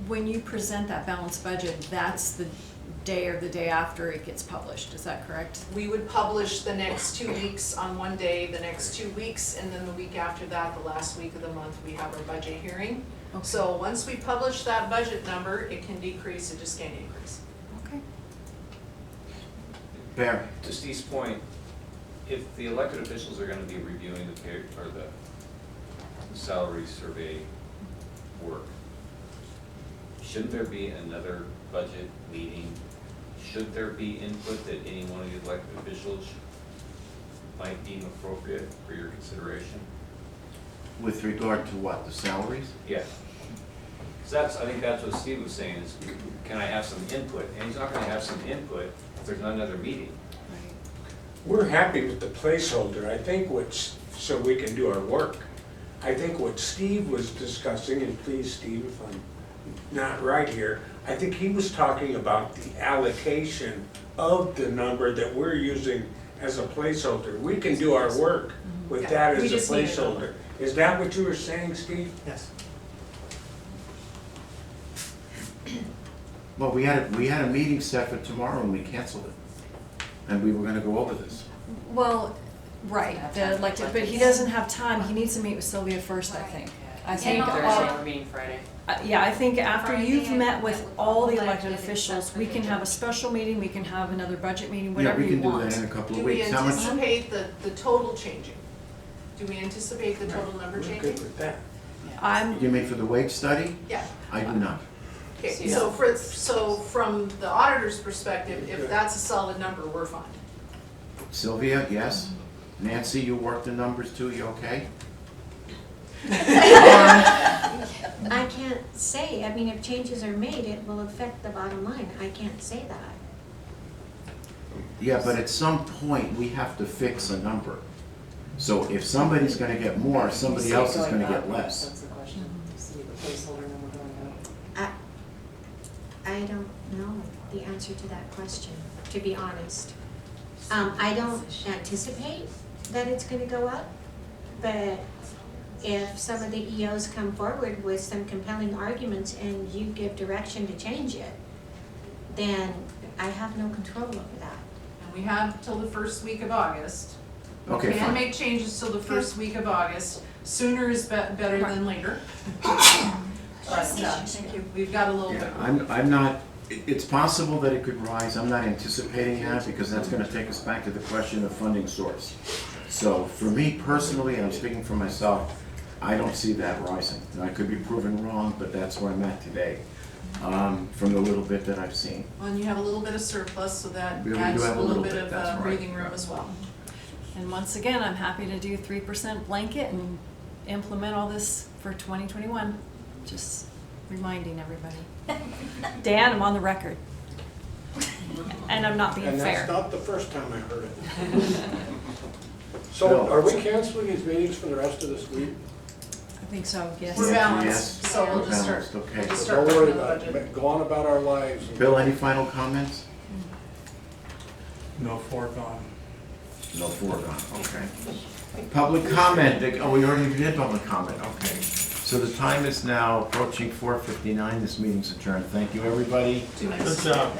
When you present that balanced budget, that's the day or the day after it gets published, is that correct? We would publish the next 2 weeks on one day, the next 2 weeks, and then the week after that, the last week of the month, we have our budget hearing. Okay. So once we publish that budget number, it can decrease, it just can't increase. Okay. Bear. To Steve's point, if the elected officials are gonna be reviewing the pay, or the salary survey work, shouldn't there be another budget meeting? Should there be input that any one of the elected officials might deem appropriate for your consideration? With regard to what, the salaries? Yeah. 'Cause I think that's what Steve was saying, is can I have some input? And he's not gonna have some input if there's not another meeting. We're happy with the placeholder, I think so we can do our work. I think what Steve was discussing, and please Steve if I'm not right here, I think he was talking about the allocation of the number that we're using as a placeholder. We can do our work with Yeah, that we as a just need a placeholder. number. Is that what you were saying, Steve? Yes. Well, we had a meeting set for tomorrow and we canceled it. And we were gonna go over this. Well, right, the elected, but he doesn't have time, he needs to meet with Sylvia first, I think. I think, Thursday, we're meeting Friday. Yeah, I think after you've met with all the elected officials, we can have a special meeting, we can have another budget meeting, whatever you Yeah, we can want. do that in a couple Do of we weeks. How much? anticipate the total changing? Do we anticipate the total number We're changing? good with that. I'm, You mean for the wage study? Yeah. I do not. Okay, so from the auditor's perspective, if that's a solid number, we're fine. Sylvia, yes? Nancy, you worked the numbers too, you okay? I can't say, I mean, if changes are made, it will affect the bottom line, I can't say that. Yeah, but at some point, we have to fix a number. So if somebody's gonna get more, somebody else is gonna get less. That's the question. See the placeholder number going up. I don't know the answer to that question, to be honest. I don't anticipate that it's gonna go up, but if some of the EOs come forward with some compelling arguments and you give direction to change it, then I have no control over that. And we have till the first week of August. Okay, We can fine. make changes till the first week of August. Sooner is better than later. Thank you. We've got a little bit. Yeah, I'm not, it's possible that it could rise, I'm not anticipating that, because that's gonna take us back to the question of funding source. So for me personally, and I'm speaking for myself, I don't see that rising. And I could be proven wrong, but that's where I'm at today, from the little bit that I've seen. And you have a little bit of surplus, so that We do adds have a a little little bit bit, of that's right. breathing room as well. And once again, I'm happy to do 3% blanket and implement all this for 2021. Just reminding everybody. Dan, I'm on the record. And I'm not being And that's fair. not the first time I heard it. So are we canceling these meetings for the rest of this week? I think so, yes. We're balanced, Yes. so we'll just start. Balanced, okay. We'll just So start don't worry working on the about budget. it, go on about our lives. Bill, any final comments? No foregone. No foregone, okay. Public comment, oh, we already did public comment, okay. So the time is now approaching 4:59, this meeting's adjourned. Thank you, everybody. Too nice. Good job.